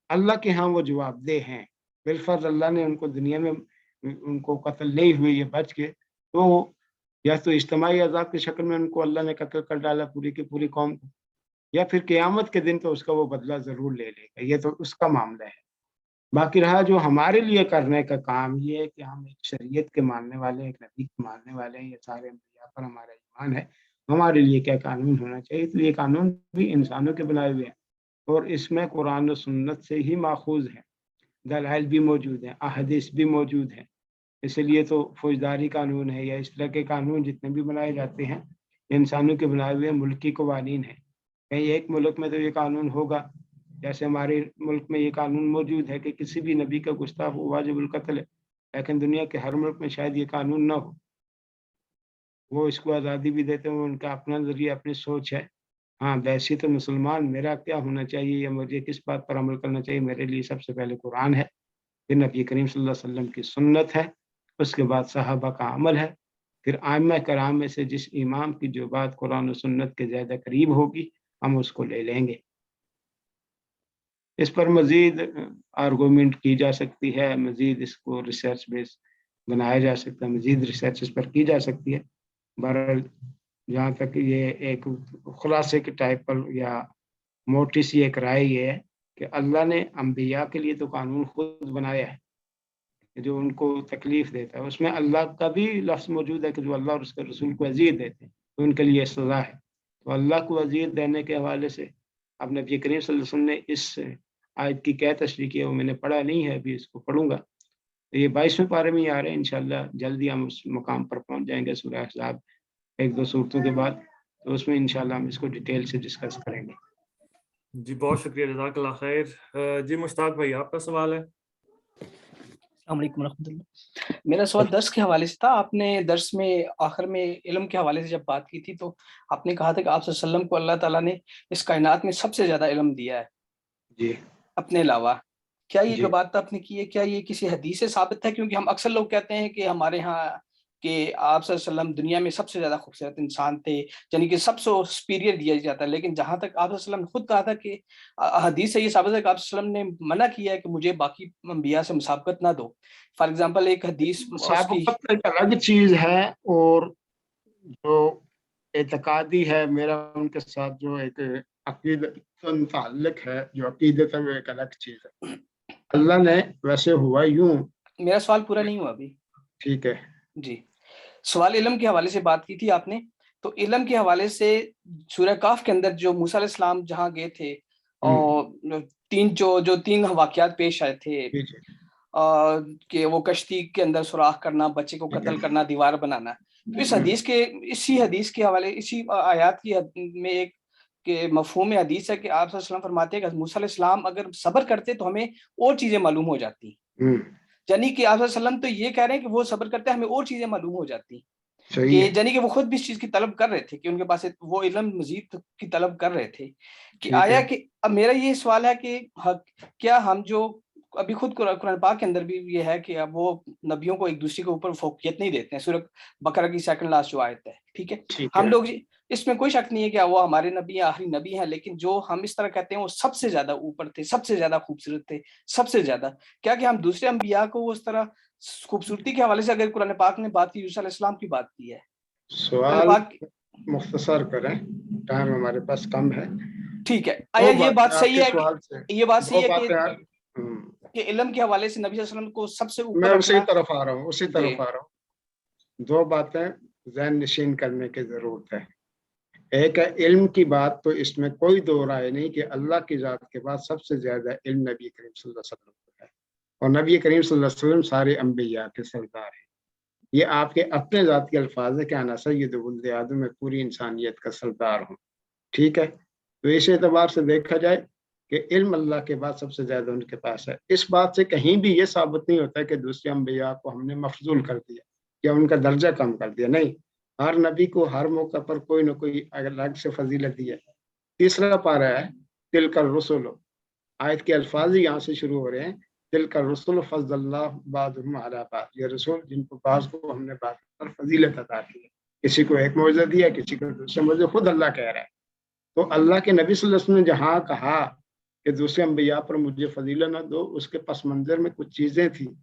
اللہ کے ہاں وہ جواب دہ ہیں، بالفرض اللہ نے ان کو دنیا میں ان کو قتل نہیں ہوئے یہ بچ کے، تو یا تو اجتماعی عذاب کی شکل میں ان کو اللہ نے قتل کر ڈالا پوری کی پوری قوم کو، یا پھر قیامت کے دن تو اس کا وہ بدلہ ضرور لے لے گا، یہ تو اس کا معاملہ ہے۔ باقی رہا جو ہمارے لیے کرنے کا کام، یہ ہے کہ ہم ایک شریعت کے ماننے والے، ایک نبی کے ماننے والے ہیں، یہ سارے انبیاء پر ہمارا ایمان ہے، ہمارے لیے کیا قانون ہونا چاہیے، تو یہ قانون بھی انسانوں کے بنائے ہوئے ہیں اور اس میں قرآن و سنت سے ہی ماخوذ ہیں، دلائل بھی موجود ہیں، احادیث بھی موجود ہیں، اس لیے تو فوجداری قانون ہے یا اس طرح کے قانون جتنے بھی بنائے جاتے ہیں انسانوں کے بنائے ہوئے ملکی قوانین ہیں۔ کہیں ایک ملک میں تو یہ قانون ہوگا، جیسے ہمارے ملک میں یہ قانون موجود ہے کہ کسی بھی نبی کا گستاخ واجب القتل ہے، لیکن دنیا کے ہر ملک میں شاید یہ قانون نہ ہو، وہ اس کو آزادی بھی دیتے ہیں، ان کا اپنا ذریعہ اپنی سوچ ہے۔ ہاں ویسے تو مسلمان میرا کیا ہونا چاہیے یا مجھے کس بات پر عمل کرنا چاہیے، میرے لیے سب سے پہلے قرآن ہے، پھر نبی کریم صلی اللہ علیہ وسلم کی سنت ہے، اس کے بعد صحابہ کا عمل ہے، پھر ائمہ کرام میں سے جس امام کی جو بات قرآن و سنت کے زیادہ قریب ہوگی ہم اس کو لے لیں گے۔ اس پر مزید آرگومنٹ کی جا سکتی ہے، مزید اس کو ریسرچ بیس بنایا جا سکتا ہے، مزید ریسرچ اس پر کی جا سکتی ہے۔ بہرحال جہاں تک یہ ایک خلاصے کے ٹائپ پر یا موٹی سی ایک رائے یہ ہے کہ اللہ نے انبیاء کے لیے تو قانون خود بنایا ہے جو ان کو تکلیف دیتا ہے، اس میں اللہ کا بھی لفظ موجود ہے کہ جو اللہ اور اس کے رسول کو اذیت دیتے ہیں تو ان کے لیے سزا ہے، تو اللہ کو اذیت دینے کے حوالے سے اب نبی کریم صلی اللہ علیہ وسلم نے اس آیت کی کیا تشریح کی ہے وہ میں نے پڑھا نہیں ہے، ابھی اس کو پڑھوں گا، تو یہ 22ویں پارے میں ہی آ رہے ہیں، انشاءاللہ جلدی ہم اس مقام پر پہنچ جائیں گے سورہ احزاب ایک دو صورتوں کے بعد، تو اس میں انشاءاللہ ہم اس کو ڈیٹیل سے ڈسکس کریں گے۔ جی بہت شکریہ، جزاک اللہ خیر۔ جی مشتاق بھائی آپ کا سوال ہے۔ السلام علیکم ورحمۃ اللہ۔ میرا سوال درس کے حوالے سے تھا، آپ نے درس میں آخر میں علم کے حوالے سے جب بات کی تھی تو آپ نے کہا تھا کہ آپ صلی اللہ علیہ وسلم کو اللہ تعالیٰ نے اس کائنات میں سب سے زیادہ علم دیا ہے جی اپنے علاوہ، کیا یہ جی جو بات آپ نے کی ہے کیا یہ کسی حدیث سے ثابت ہے؟ کیونکہ ہم اکثر لوگ کہتے ہیں کہ ہمارے ہاں کہ آپ صلی اللہ علیہ وسلم دنیا میں سب سے زیادہ خوبصورت انسان تھے، یعنی کہ سب سے سپیریئر دیا جاتا ہے، لیکن جہاں تک آپ صلی اللہ علیہ وسلم نے خود کہا تھا کہ حدیث سے یہ ثابت ہے کہ آپ صلی اللہ علیہ وسلم نے منع کیا ہے کہ مجھے باقی انبیاء سے مسابقت نہ دو۔ فار ایگزامپل ایک حدیث اس کی مسابقت ایک الگ چیز ہے اور جو اعتقادی ہے میرا ان کے ساتھ جو ایک عقیدت سے متعلق ہے، جو عقیدت ہے وہ ایک الگ چیز ہے۔ اللہ نے ویسے ہوا یوں، میرا سوال پورا نہیں ہوا ابھی۔ ٹھیک ہے جی، سوال علم کے حوالے سے بات کی تھی آپ نے، تو علم کے حوالے سے سورہ کاف کے اندر جو موسیٰ علیہ السلام جہاں گئے تھے اور تین واقعات پیش آئے تھے کہ وہ کشتی کے اندر سوراخ کرنا، بچے کو قتل کرنا، دیوار بنانا، تو اس حدیث کے اسی حدیث کے حوالے اسی آیات کی میں ایک کہ مفہوم حدیث ہے کہ آپ صلی اللہ علیہ وسلم فرماتے ہیں کہ موسیٰ علیہ السلام اگر صبر کرتے تو ہمیں اور چیزیں معلوم ہو جاتی، یعنی کہ آپ صلی اللہ علیہ وسلم تو یہ کہہ رہے ہیں کہ وہ صبر کرتے ہیں ہمیں اور چیزیں معلوم ہو جاتی، کہ یعنی کہ وہ خود بھی اس چیز کی طلب کر رہے تھے کہ ان کے پاس وہ علم مزید کی طلب کر رہے تھے کہ آیا کہ اب میرا یہ سوال ہے کہ کیا ہم جو ابھی خود قرآن پاک کے اندر بھی یہ ہے کہ اب وہ نبیوں کو ایک دوسرے کے اوپر فوقیت نہیں دیتے ہیں. سورہ بقرہ کی سیکنڈ لاسٹ جو آیت ہے, ٹھیک ہے, ہم لوگ اس میں کوئی شک نہیں ہے کہ وہ ہمارے نبی ہیں, آخری نبی ہیں, لیکن جو ہم اس طرح کہتے ہیں وہ سب سے زیادہ اوپر تھے, سب سے زیادہ خوبصورت تھے, سب سے زیادہ, کیا کہ ہم دوسرے انبیاء کو اس طرح خوبصورتی کے حوالے سے اگر قرآن پاک نے بات کی, یوسف علیہ السلام کی بات کی ہے, سوال مختصر کریں, ٹائم ہمارے پاس کم ہے. ٹھیک ہے, آیا یہ بات صحیح ہے, یہ بات صحیح ہے کہ علم کے حوالے سے نبی صلی اللہ علیہ وسلم کو سب سے اوپر میں اسی طرف آ رہا ہوں. دو باتیں ذہن نشین کرنے کی ضرورت ہے. ایک ہے علم کی بات, تو اس میں کوئی دو رائے نہیں کہ اللہ کی ذات کے بعد سب سے زیادہ علم نبی کریم صلی اللہ علیہ وسلم کو ہے, اور نبی کریم صلی اللہ علیہ وسلم سارے انبیاء کے سردار ہیں. یہ آپ کے اپنے ذات کے الفاظ ہے کہ انا سید ولد آدم, میں پوری انسانیت کا سردار ہوں, ٹھیک ہے. تو اس اعتبار سے دیکھا جائے کہ علم اللہ کے بعد سب سے زیادہ ان کے پاس ہے. اس بات سے کہیں بھی یہ ثابت نہیں ہوتا ہے کہ دوسرے انبیاء کو ہم نے مفضول کر دیا یا ان کا درجہ کم کر دیا, نہیں. ہر نبی کو ہر موقع پر کوئی نہ کوئی الگ سے فضیلت دی ہے. تیسرا پارہ ہے تلک الرسل, آیت کے الفاظ یہاں سے شروع ہو رہے ہیں, تلک الرسل فضل اللہ بعضهم علی بعض, یہ رسول جن کو بعض کو ہم نے بعض پر فضیلت عطا کی ہے, کسی کو ایک معجزہ دیا, کسی کو دوسرا معجزہ, خود اللہ کہہ رہا ہے. تو اللہ کے نبی صلی اللہ علیہ وسلم نے جہاں کہا کہ دوسرے انبیاء پر مجھے فضیلت نہ دو, اس کے پس منظر میں کچھ چیزیں تھیں,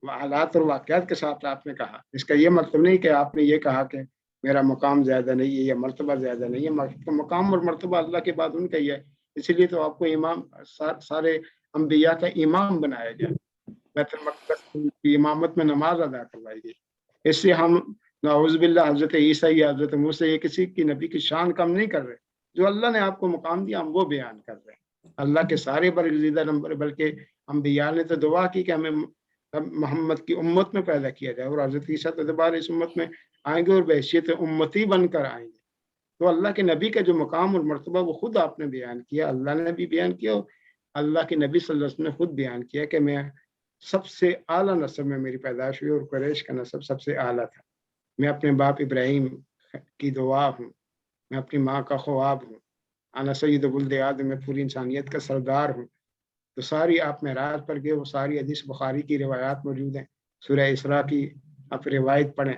حالات اور واقعات کے ساتھ آپ نے کہا. اس کا یہ مطلب نہیں کہ آپ نے یہ کہا کہ میرا مقام زیادہ نہیں ہے یا مرتبہ زیادہ نہیں ہے. مقام اور مرتبہ اللہ کے بعد ان کا ہی ہے, اسی لیے تو آپ کو امام, سارے انبیاء کا امام بنایا گیا, بیت المقدس کی امامت میں نماز ادا کروائی گئی. اس سے ہم نعوذ باللہ حضرت عیسیٰ یا حضرت موسیٰ یہ کسی کی نبی کی شان کم نہیں کر رہے. جو اللہ نے آپ کو مقام دیا ہم وہ بیان کر رہے ہیں. اللہ کے سارے برگزیدہ نمبر, بلکہ انبیاء نے تو دعا کی کہ ہمیں محمد کی امت میں پیدا کیا جائے, اور حضرت عیسیٰ تو دوبارہ اس امت میں آئیں گے اور بحیثیت امتی بن کر آئیں گے. تو اللہ کے نبی کا جو مقام اور مرتبہ وہ خود آپ نے بیان کیا, اللہ نے بھی بیان کیا, اور اللہ کے نبی صلی اللہ علیہ وسلم نے خود بیان کیا کہ میں سب سے اعلیٰ نسب میں میری پیدائش ہوئی, اور قریش کا نسب سب سے اعلیٰ تھا. میں اپنے باپ ابراہیم کی دعا ہوں, میں اپنی ماں کا خواب ہوں, انا سید ولد آدم, میں پوری انسانیت کا سردار ہوں. تو ساری آپ معراج پر گئے, وہ ساری حدیث بخاری کی روایات موجود ہیں, سورہ اسراء کی آپ روایت پڑھیں,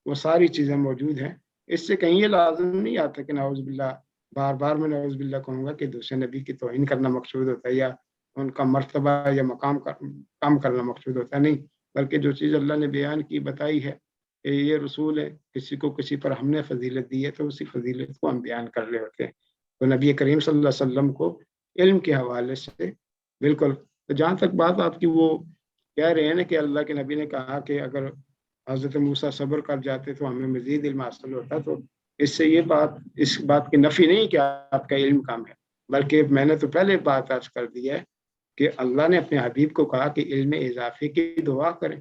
وہ ساری چیزیں موجود ہیں. اس سے کہیں یہ لازم نہیں آتا کہ نعوذ باللہ, بار بار میں نعوذ باللہ کہوں گا کہ دوسرے نبی کی توہین کرنا مقصود ہوتا ہے یا ان کا مرتبہ یا مقام کم کرنا مقصود ہوتا ہے, نہیں. بلکہ جو چیز اللہ نے بیان کی, بتائی ہے کہ یہ رسول ہے, کسی کو کسی پر ہم نے فضیلت دی ہے, تو اسی فضیلت کو ہم بیان کر رہے ہوتے ہیں. تو نبی کریم صلی اللہ علیہ وسلم کو علم کے حوالے سے بالکل. تو جہاں تک بات آپ کی وہ کہہ رہے ہیں نا کہ اللہ کے نبی نے کہا کہ اگر حضرت موسیٰ صبر کر جاتے تو ہمیں مزید علم حاصل ہوتا, تو اس سے یہ بات, اس بات کی نفی نہیں کہ آپ کا علم کم ہے, بلکہ میں نے تو پہلے بات عرض کر دی ہے کہ اللہ نے اپنے حبیب کو کہا کہ علم اضافے کی دعا کریں,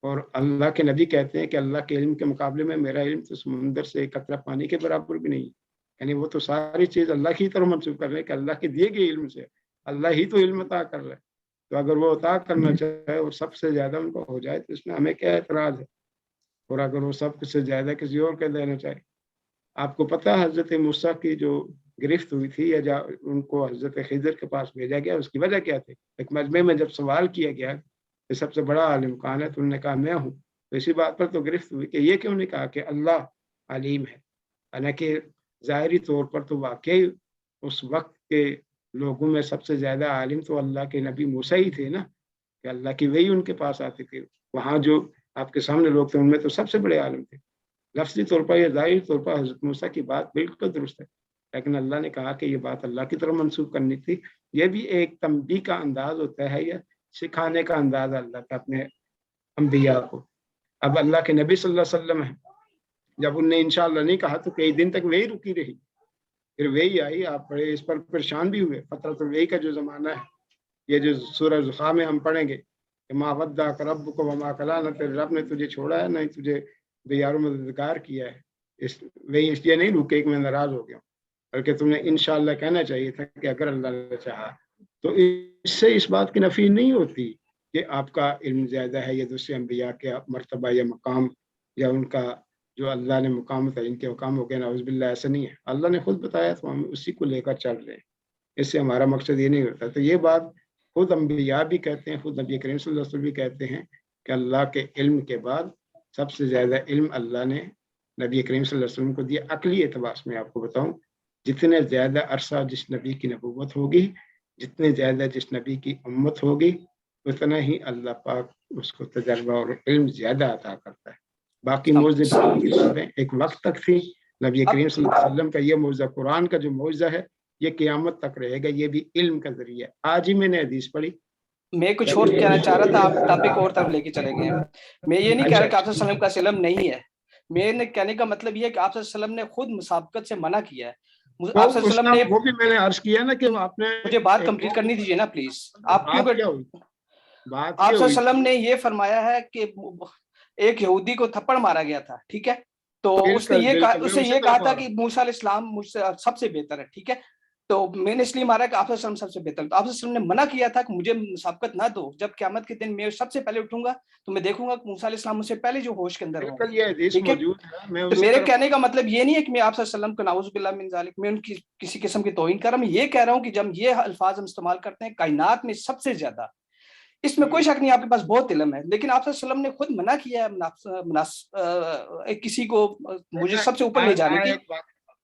اور اللہ کے نبی کہتے ہیں کہ اللہ کے علم کے مقابلے میں میرا علم تو سمندر سے ایک قطرہ پانی کے برابر بھی نہیں. یعنی وہ تو ساری چیز اللہ کی طرف منسوخ کر رہے ہیں کہ اللہ کے دیے گئے علم سے اللہ ہی تو علم عطا کر رہا ہے. تو اگر وہ عطا کرنا چاہے اور سب سے زیادہ ان کو ہو جائے تو اس میں ہمیں کیا اعتراض ہے, اور اگر وہ سب سے زیادہ کسی اور کے دینا چاہے. آپ کو پتہ ہے حضرت موسیٰ کی جو گرفت ہوئی تھی یا ان کو حضرت خضر کے پاس بھیجا گیا, اس کی وجہ کیا تھی؟ ایک مجمع میں جب سوال کیا گیا کہ سب سے بڑا عالم کون ہے, تو انہوں نے کہا میں ہوں. تو اسی بات پر تو گرفت ہوئی کہ یہ کیوں نہیں کہا کہ اللہ علیم ہے, حالانکہ ظاہری طور پر تو واقعی اس وقت کے لوگوں میں سب سے زیادہ عالم تو اللہ کے نبی موسیٰ ہی تھے نا, کہ اللہ کی وحی ان کے پاس آتی تھی. وہاں جو آپ کے سامنے لوگ تھے ان میں تو سب سے بڑے عالم تھے. لفظی طور پر یا ظاہری طور پر حضرت موسیٰ کی بات بالکل درست ہے, لیکن اللہ نے کہا کہ یہ بات اللہ کی طرف منسوخ کرنی تھی. یہ بھی ایک تنبیہ کا انداز ہوتا ہے یا سکھانے کا انداز اللہ کا اپنے انبیاء کو. اب اللہ کے نبی صلی اللہ علیہ وسلم ہیں, جب انہیں انشاءاللہ نہیں کہا تو کئی دن تک وہی رکی رہی, پھر وہی آئی, آپ بڑے اس پر پریشان بھی ہوئے. فترۃ الوحی کا جو زمانہ ہے, یہ جو سورہ زخرف میں ہم پڑھیں گے کہ ما ودعک ربک وما قلی, نہ تیرے رب نے تجھے چھوڑا ہے نہ ہی تجھے بیار و مددگار کیا ہے. وہی اس لیے نہیں رکے کہ میں ناراض ہو گیا ہوں, بلکہ تم نے انشاءاللہ کہنا چاہیے تھا کہ اگر اللہ نے چاہا. تو اس سے اس بات کی نفی نہیں ہوتی کہ آپ کا علم زیادہ ہے یا دوسرے انبیاء کے مرتبہ یا مقام یا ان کا جو اللہ نے مقام تھا ان کے مقام ہو گیا, نعوذ باللہ, ایسا نہیں ہے. اللہ نے خود بتایا تو ہم اسی کو لے کر چل رہے ہیں, اس سے ہمارا مقصد یہ نہیں ہوتا. تو یہ بات خود انبیاء بھی کہتے ہیں, خود نبی کریم صلی اللہ علیہ وسلم بھی کہتے ہیں کہ اللہ کے علم کے بعد سب سے زیادہ علم اللہ نے نبی کریم صلی اللہ علیہ وسلم کو دیا. عقلی اعتبار سے میں آپ کو بتاؤں, جتنے زیادہ عرصہ جس نبی کی نبوت ہوگی, جتنے زیادہ جس نبی کی امت ہوگی, اتنا ہی اللہ پاک اس کو تجربہ اور علم زیادہ عطا کرتا ہے. باقی معجزے ایک وقت تک تھی. نبی کریم صلی اللہ علیہ وسلم کا یہ معجزہ, قرآن کا جو معجزہ ہے, یہ قیامت تک رہے گا, یہ بھی علم کا ذریعہ. آج ہی میں نے حدیث پڑھی, میں کچھ اور کہنا چاہ رہا تھا, آپ ٹاپک اور طرف لے کے چلے گئے. میں یہ نہیں کہہ رہا کہ آپ صلی اللہ علیہ وسلم کا علم نہیں ہے. میرے کہنے کا مطلب یہ ہے کہ آپ صلی اللہ علیہ وسلم نے خود مسابقت سے منع کیا ہے. آپ صلی اللہ علیہ وسلم نے, وہ بھی میں نے عرض کیا نا کہ آپ نے, مجھے بات کمپلیٹ کرنی دیجیے نا پلیز. آپ آپ صلی اللہ علیہ وسلم نے یہ فرمایا ہے کہ ایک یہودی کو تھپڑ مارا گیا تھا, ٹھیک ہے, تو اس نے یہ کہا تھا کہ موسیٰ علیہ السلام مجھ سے سب سے بہتر ہے, ٹھیک ہے, تو میں نے اس لیے مارا کہ آپ صلی اللہ علیہ وسلم سب سے بہتر. تو آپ صلی اللہ علیہ وسلم نے منع کیا تھا کہ مجھے مسابقت نہ دو, جب قیامت کے دن میں سب سے پہلے اٹھوں گا تو میں دیکھوں گا کہ موسیٰ علیہ السلام مجھ سے پہلے جو ہوش کے اندر ہوں. ٹھیک ہے, تو میرے کہنے کا مطلب یہ نہیں ہے کہ میں آپ صلی اللہ علیہ وسلم کو نعوذ باللہ من ذالک میں ان کی کسی قسم کی توہین کر رہا ہوں. میں یہ کہہ رہا ہوں کہ جب یہ الفاظ ہم استعمال کرتے ہیں کائنات میں سب سے زیادہ, اس میں کوئی شک نہیں آپ کے پاس بہت علم ہے, لیکن آپ صلی اللہ علیہ وسلم نے خود منع کیا ہے کسی کو مجھے سب سے اوپر لے جانے کی.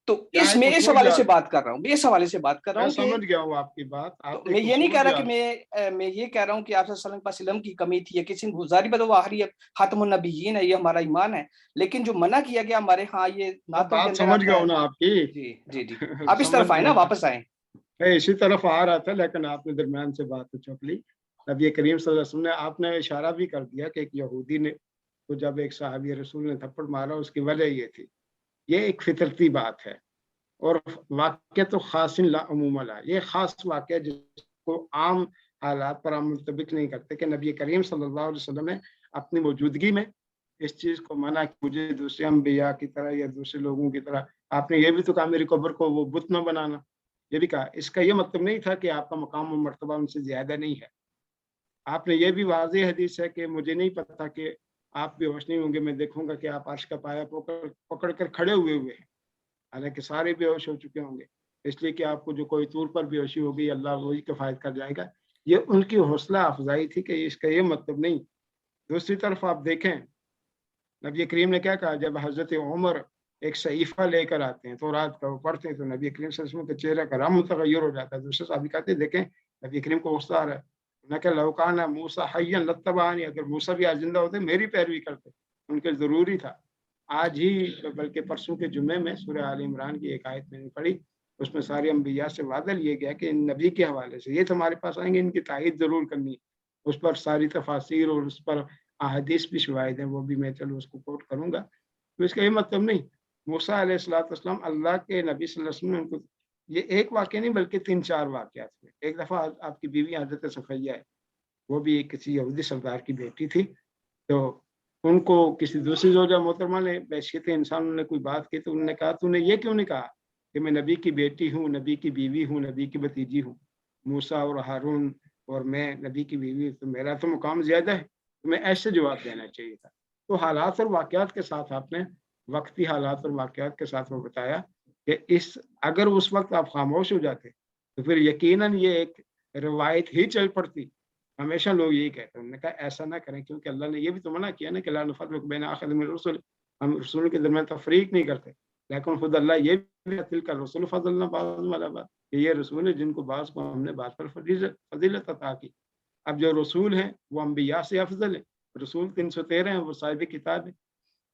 تو اس میں اس حوالے سے بات کر رہا ہوں, اس حوالے سے بات کر رہا ہوں. سمجھ گیا ہوں آپ کی بات. میں یہ نہیں کہہ رہا کہ میں یہ کہہ رہا ہوں کہ آپ صلی اللہ علیہ وسلم کے پاس علم کی کمی تھی یا کسی ظاہری بات, وہ آخری خاتم النبیین ہے, یہ ہمارا ایمان ہے, لیکن جو منع کیا گیا ہمارے ہاں یہ نعتوں کے اندر. سمجھ گیا ہوں نا آپ کی. جی جی جی, آپ اس طرف آئے نا, واپس آئیں. میں اسی طرف آ رہا تھا, لیکن آپ نے درمیان سے بات چوک لی. نبی کریم صلی اللہ علیہ وسلم نے, آپ نے اشارہ بھی کر دیا کہ ایک یہودی نے تو جب ایک صحابی رسول نے تھپڑ مارا, اس کی وجہ یہ تھی. یہ ایک فطرتی بات ہے, اور واقعہ تو خاص لا عموم لا, یہ خاص واقعہ جس کو عام حالات پر ہم منطبق نہیں کرتے کہ نبی کریم صلی اللہ علیہ وسلم نے اپنی موجودگی میں اس چیز کو منع کہ مجھے دوسرے انبیاء کی طرح یا دوسرے لوگوں کی طرح. آپ نے یہ بھی تو کہا میری قبر کو وہ بت نہ بنانا, یہ بھی کہا. اس کا یہ مطلب نہیں تھا کہ آپ کا مقام و مرتبہ ان سے زیادہ نہیں ہے. آپ نے یہ بھی واضح حدیث ہے کہ مجھے نہیں پتا کہ آپ بے ہوش نہیں ہوں گے, میں دیکھوں گا کہ آپ عرش کا پایا پکڑ کر کھڑے ہوئے ہیں, حالانکہ سارے بے ہوش ہو چکے ہوں گے, اس لیے کہ آپ کو جو کوئی طور پر بے ہوشی ہوگی اللہ وہی کفایت کر جائے گا. یہ ان کی حوصلہ افزائی تھی کہ اس کا یہ مطلب نہیں. دوسری طرف آپ دیکھیں نبی کریم نے کیا کہا, جب حضرت عمر ایک صحیفہ لے کر آتے ہیں تو رات کا وہ پڑھتے ہیں تو نبی کریم صلی اللہ علیہ وسلم کا چہرہ کا رنگ متغیر ہو جاتا ہے. دوسرے صحابی کہتے ہیں دیکھیں نبی کریم کو غصہ آ رہا ہے, نہ کہ لوکانا موسیٰ حیا لاتبعانی, اگر موسیٰ بھی آج زندہ ہوتے میری پیروی کرتے, ان کے ضروری تھا. آج ہی بلکہ پرسوں کے جمعے میں سورہ آل عمران کی ایک آیت میں نے پڑھی, اس میں سارے انبیاء سے وعدہ لیے گیا کہ ان نبی کے حوالے سے یہ تمہارے پاس آئیں گے, ان کی تائید ضرور کرنی ہے. اس پر ساری تفاسیر اور اس پر احادیث بھی شواہد ہیں, وہ بھی میں چلو اس کو کوٹ کروں گا. تو اس کا یہ مطلب نہیں موسیٰ علیہ السلام اللہ کے نبی صلی اللہ علیہ وسلم نے ان کو, یہ ایک واقعہ نہیں بلکہ 3-4 واقعات میں. ایک دفعہ آپ کی بیوی حضرت صفیہ ہے, وہ بھی کسی یہودی سردار کی بیٹی تھی, تو ان کو کسی دوسری زوجہ محترمہ نے بحیثیت انسان نے کوئی بات کی, تو انہوں نے کہا تو نے یہ کیوں نہیں کہا کہ میں نبی کی بیٹی ہوں, نبی کی بیوی ہوں, نبی کی بھتیجی ہوں. موسیٰ اور ہارون اور میں نبی کی بیوی, تو میرا تو مقام زیادہ ہے. تو میں ایسے جواب دینا چاہیے تھا. تو حالات اور واقعات کے ساتھ آپ نے, وقتی حالات اور واقعات کے ساتھ وہ بتایا کہ اگر اس وقت آپ خاموش ہو جاتے تو پھر یقیناً یہ ایک روایت ہی چل پڑتی. ہمیشہ لوگ یہی کہتے ہیں, انہوں نے کہا ایسا نہ کریں, کیونکہ اللہ نے یہ بھی تو منع کیا نا کہ لا نفرق بین احد من الرسل, ہم رسول کے درمیان تفریق نہیں کرتے. لیکن خود اللہ یہ بھی دل کر رسول فضلنا بعضهم علی بعض, کہ یہ رسول ہے جن کو بعض کو ہم نے بعض پر فضیلت عطا کی. اب جو رسول ہیں وہ انبیاء سے افضل ہیں. رسول 313 ہیں, وہ صاحب کتاب ہے.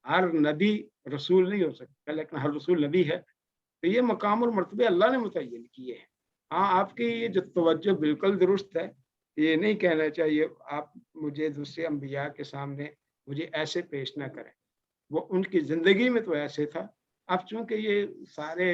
ہر نبی رسول نہیں ہو سکتا, لیکن ہر رسول نبی ہے. تو یہ مقام اور مرتبے اللہ نے متعین کیے ہیں. ہاں آپ کی یہ جو توجہ بالکل درست ہے, یہ نہیں کہنا چاہیے آپ مجھے دوسرے انبیاء کے سامنے مجھے ایسے پیش نہ کریں, وہ ان کی زندگی میں تو ایسے تھا. اب چونکہ یہ سارے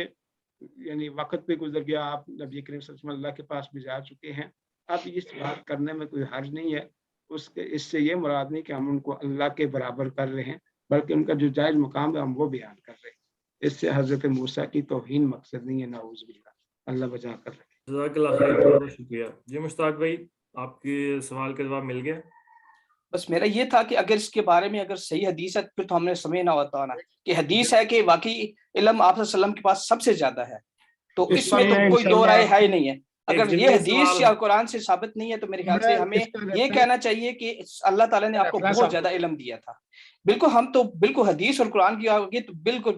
یعنی وقت پہ گزر گیا, آپ نبی کریم صلی اللہ علیہ وسلم اللہ کے پاس بھی جا چکے ہیں, اب اس بات کرنے میں کوئی حرج نہیں ہے. اس سے یہ مراد نہیں کہ ہم ان کو اللہ کے برابر کر رہے ہیں, بلکہ ان کا جو جائز مقام ہے ہم وہ بیان کر رہے ہیں. اس سے حضرت موسیٰ کی توہین مقصد نہیں ہے, نعوذ باللہ, اللہ بچا کر رکھے. جزاک اللہ خیر, بہت بہت شکریہ. جی مشتاق بھائی, آپ کے سوال کا جواب مل گیا. بس میرا یہ تھا کہ اگر اس کے بارے میں اگر صحیح حدیث ہے پھر تو ہم نے سمجھنا ہوتا نا کہ حدیث ہے کہ واقعی علم آپ صلی اللہ علیہ وسلم کے پاس سب سے زیادہ ہے, تو اس میں تو کوئی دو رائے ہے ہی نہیں ہے. اگر یہ حدیث یا قرآن سے ثابت نہیں ہے تو میرے خیال سے ہمیں یہ کہنا چاہیے کہ اللہ تعالیٰ نے آپ کو بہت زیادہ علم دیا تھا. بالکل ہم تو بالکل حدیث اور قرآن کی آگے تو بالکل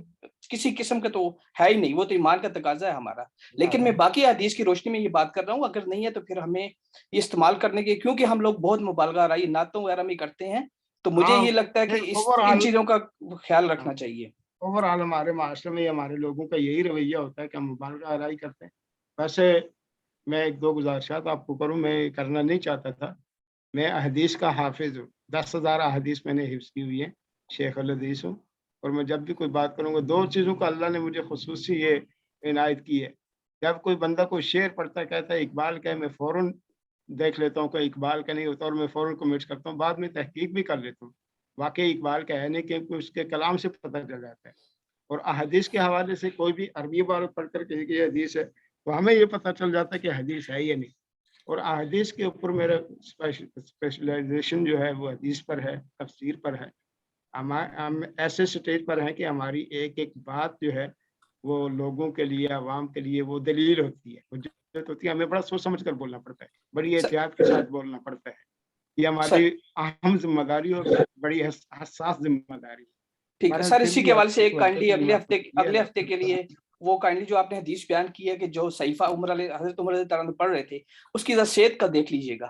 کسی قسم کا تو ہے ہی نہیں, وہ تو ایمان کا تقاضا ہے ہمارا. لیکن میں باقی حدیث کی روشنی میں یہ بات کر رہا ہوں, اگر نہیں ہے تو پھر ہمیں یہ استعمال کرنے کے, کیونکہ ہم لوگ بہت مبالغہ آرائی نعتوں وغیرہ میں کرتے ہیں, تو مجھے یہ لگتا ہے کہ ان چیزوں کا خیال رکھنا چاہیے. اوور آل ہمارے معاشرے میں ہمارے لوگوں کا یہی رویہ ہوتا ہے کہ ہم مبالغہ آرائی کرتے ہیں. ویسے میں ایک دو گزارشات آپ کو کروں, میں کرنا نہیں چاہتا تھا. میں احادیث کا حافظ ہوں, 10,000 احادیث میں نے حفظ کی ہوئی ہے, شیخ الحدیث ہوں. اور میں جب بھی کوئی بات کروں گا, دو چیزوں کا اللہ نے مجھے خصوصی یہ عنایت کی ہے. جب کوئی بندہ کوئی شعر پڑھتا ہے, کہتا ہے اقبال کا ہے, میں فوراً دیکھ لیتا ہوں کہ اقبال کا نہیں ہوتا, اور میں فوراً کمنٹس کرتا ہوں. بعد میں تحقیق بھی کر لیتا ہوں, واقعی اقبال کا ہے نہیں, کیونکہ اس کے کلام سے پتہ چل جاتا ہے. اور احادیث کے حوالے سے کوئی بھی عربی عبارت پڑھ کر کسی کی حدیث ہے تو ہمیں یہ پتہ چل جاتا ہے کہ حدیث ہے یا نہیں. اور احادیث کے اوپر میرا اسپیشلائزیشن جو ہے وہ حدیث پر ہے, تفسیر پر ہے. ہم ایسے سٹیج پر ہیں کہ ہماری ایک ایک بات جو ہے وہ لوگوں کے لیے, عوام کے لیے وہ دلیل ہوتی ہے, حجت ہوتی ہے. ہمیں بڑا سوچ سمجھ کر بولنا پڑتا ہے, بڑی احتیاط کے ساتھ بولنا پڑتا ہے. یہ ہماری اہم ذمہ داری اور بڑی حساس ذمہ داری ہے. ٹھیک ہے سر, اسی کے حوالے سے ایک کائنڈلی اگلے ہفتے کے لیے وہ کائنڈلی جو آپ نے حدیث بیان کی ہے کہ جو صحیفہ حضرت عمر رضی اللہ عنہ پڑھ رہے تھے, اس کی صحت کا دیکھ لیجیے گا,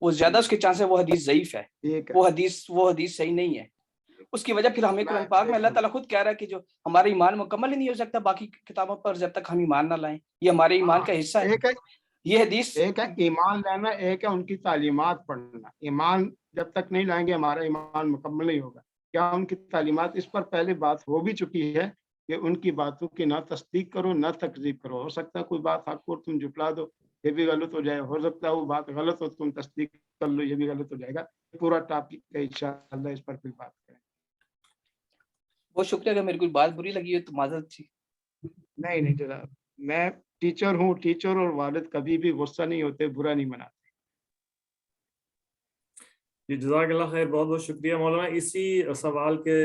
وہ زیادہ اس کے چانس ہے وہ حدیث ضعیف ہے, وہ حدیث صحیح نہیں ہے. اس کی وجہ پھر ہمیں قرآن پاک میں اللہ تعالیٰ خود کہہ رہا ہے کہ جو ہمارا ایمان مکمل ہی نہیں ہو سکتا باقی کتابوں پر جب تک ہم ایمان نہ لائیں, یہ ہمارے ایمان کا حصہ ہے. یہ حدیث ایک ہے ایمان لانا, ایک ہے ان کی تعلیمات پڑھنا. ایمان جب تک نہیں لائیں گے ہمارا ایمان مکمل نہیں ہوگا. کیا ان کی تعلیمات, اس پر پہلے بات ہو بھی چکی ہے کہ ان کی باتوں کی نہ تصدیق کرو نہ تکذیب کرو. ہو سکتا ہے کوئی بات حق کو تم جھٹلا دو, یہ بھی غلط ہو جائے. ہو سکتا ہے وہ بات غلط ہو, تم تصدیق کر لو, یہ بھی غلط ہو جائے گا. پورا ٹاپک ہے انشاءاللہ, اس پر پھر بات کریں. بہت شکریہ. اگر میری کوئی بات بری لگی ہے تو معذرت تھی. نہیں جناب, میں ٹیچر ہوں. ٹیچر اور والد کبھی بھی غصہ نہیں ہوتے, برا نہیں مناتے. جی جزاک اللہ خیر, بہت بہت شکریہ مولانا. اسی سوال کے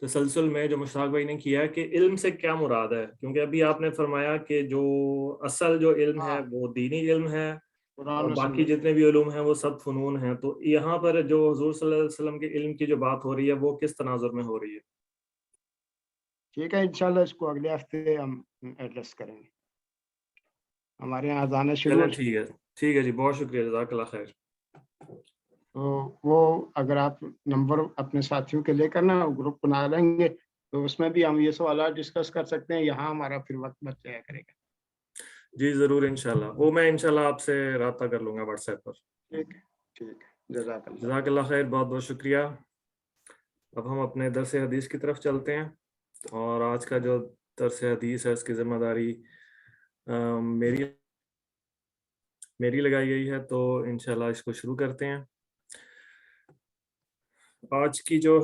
تسلسل میں جو مشتاق بھائی نے کیا کہ علم سے کیا مراد ہے, کیونکہ ابھی آپ نے فرمایا کہ جو اصل جو علم ہے وہ دینی علم ہے, اور باقی جتنے بھی علوم ہیں وہ سب فنون ہیں. تو یہاں پر جو حضور صلی اللہ علیہ وسلم کے علم کی جو بات ہو رہی ہے وہ کس تناظر میں ہو رہی ہے؟ ٹھیک ہے, انشاءاللہ اس کو اگلے ہفتے ہم ایڈریس کریں گے. ہمارے یہاں اذان شروع. ٹھیک ہے جی, بہت شکریہ, جزاک اللہ خیر. تو وہ اگر آپ نمبر اپنے ساتھیوں کے لے کر نا گروپ بنا لیں گے تو اس میں بھی ہم یہ سوالات ڈسکس کر سکتے ہیں. یہاں ہمارا پھر وقت بچ جایا کرے گا. جی ضرور انشاءاللہ, وہ میں انشاءاللہ آپ سے رابطہ کر لوں گا واٹس ایپ پر. ٹھیک ہے, جزاک اللہ خیر, بہت بہت شکریہ. اب ہم اپنے درس حدیث کی طرف چلتے ہیں, اور آج کا جو درس حدیث ہے اس کی ذمہ داری میری لگائی گئی ہے. تو انشاءاللہ اس کو شروع کرتے ہیں. آج کی جو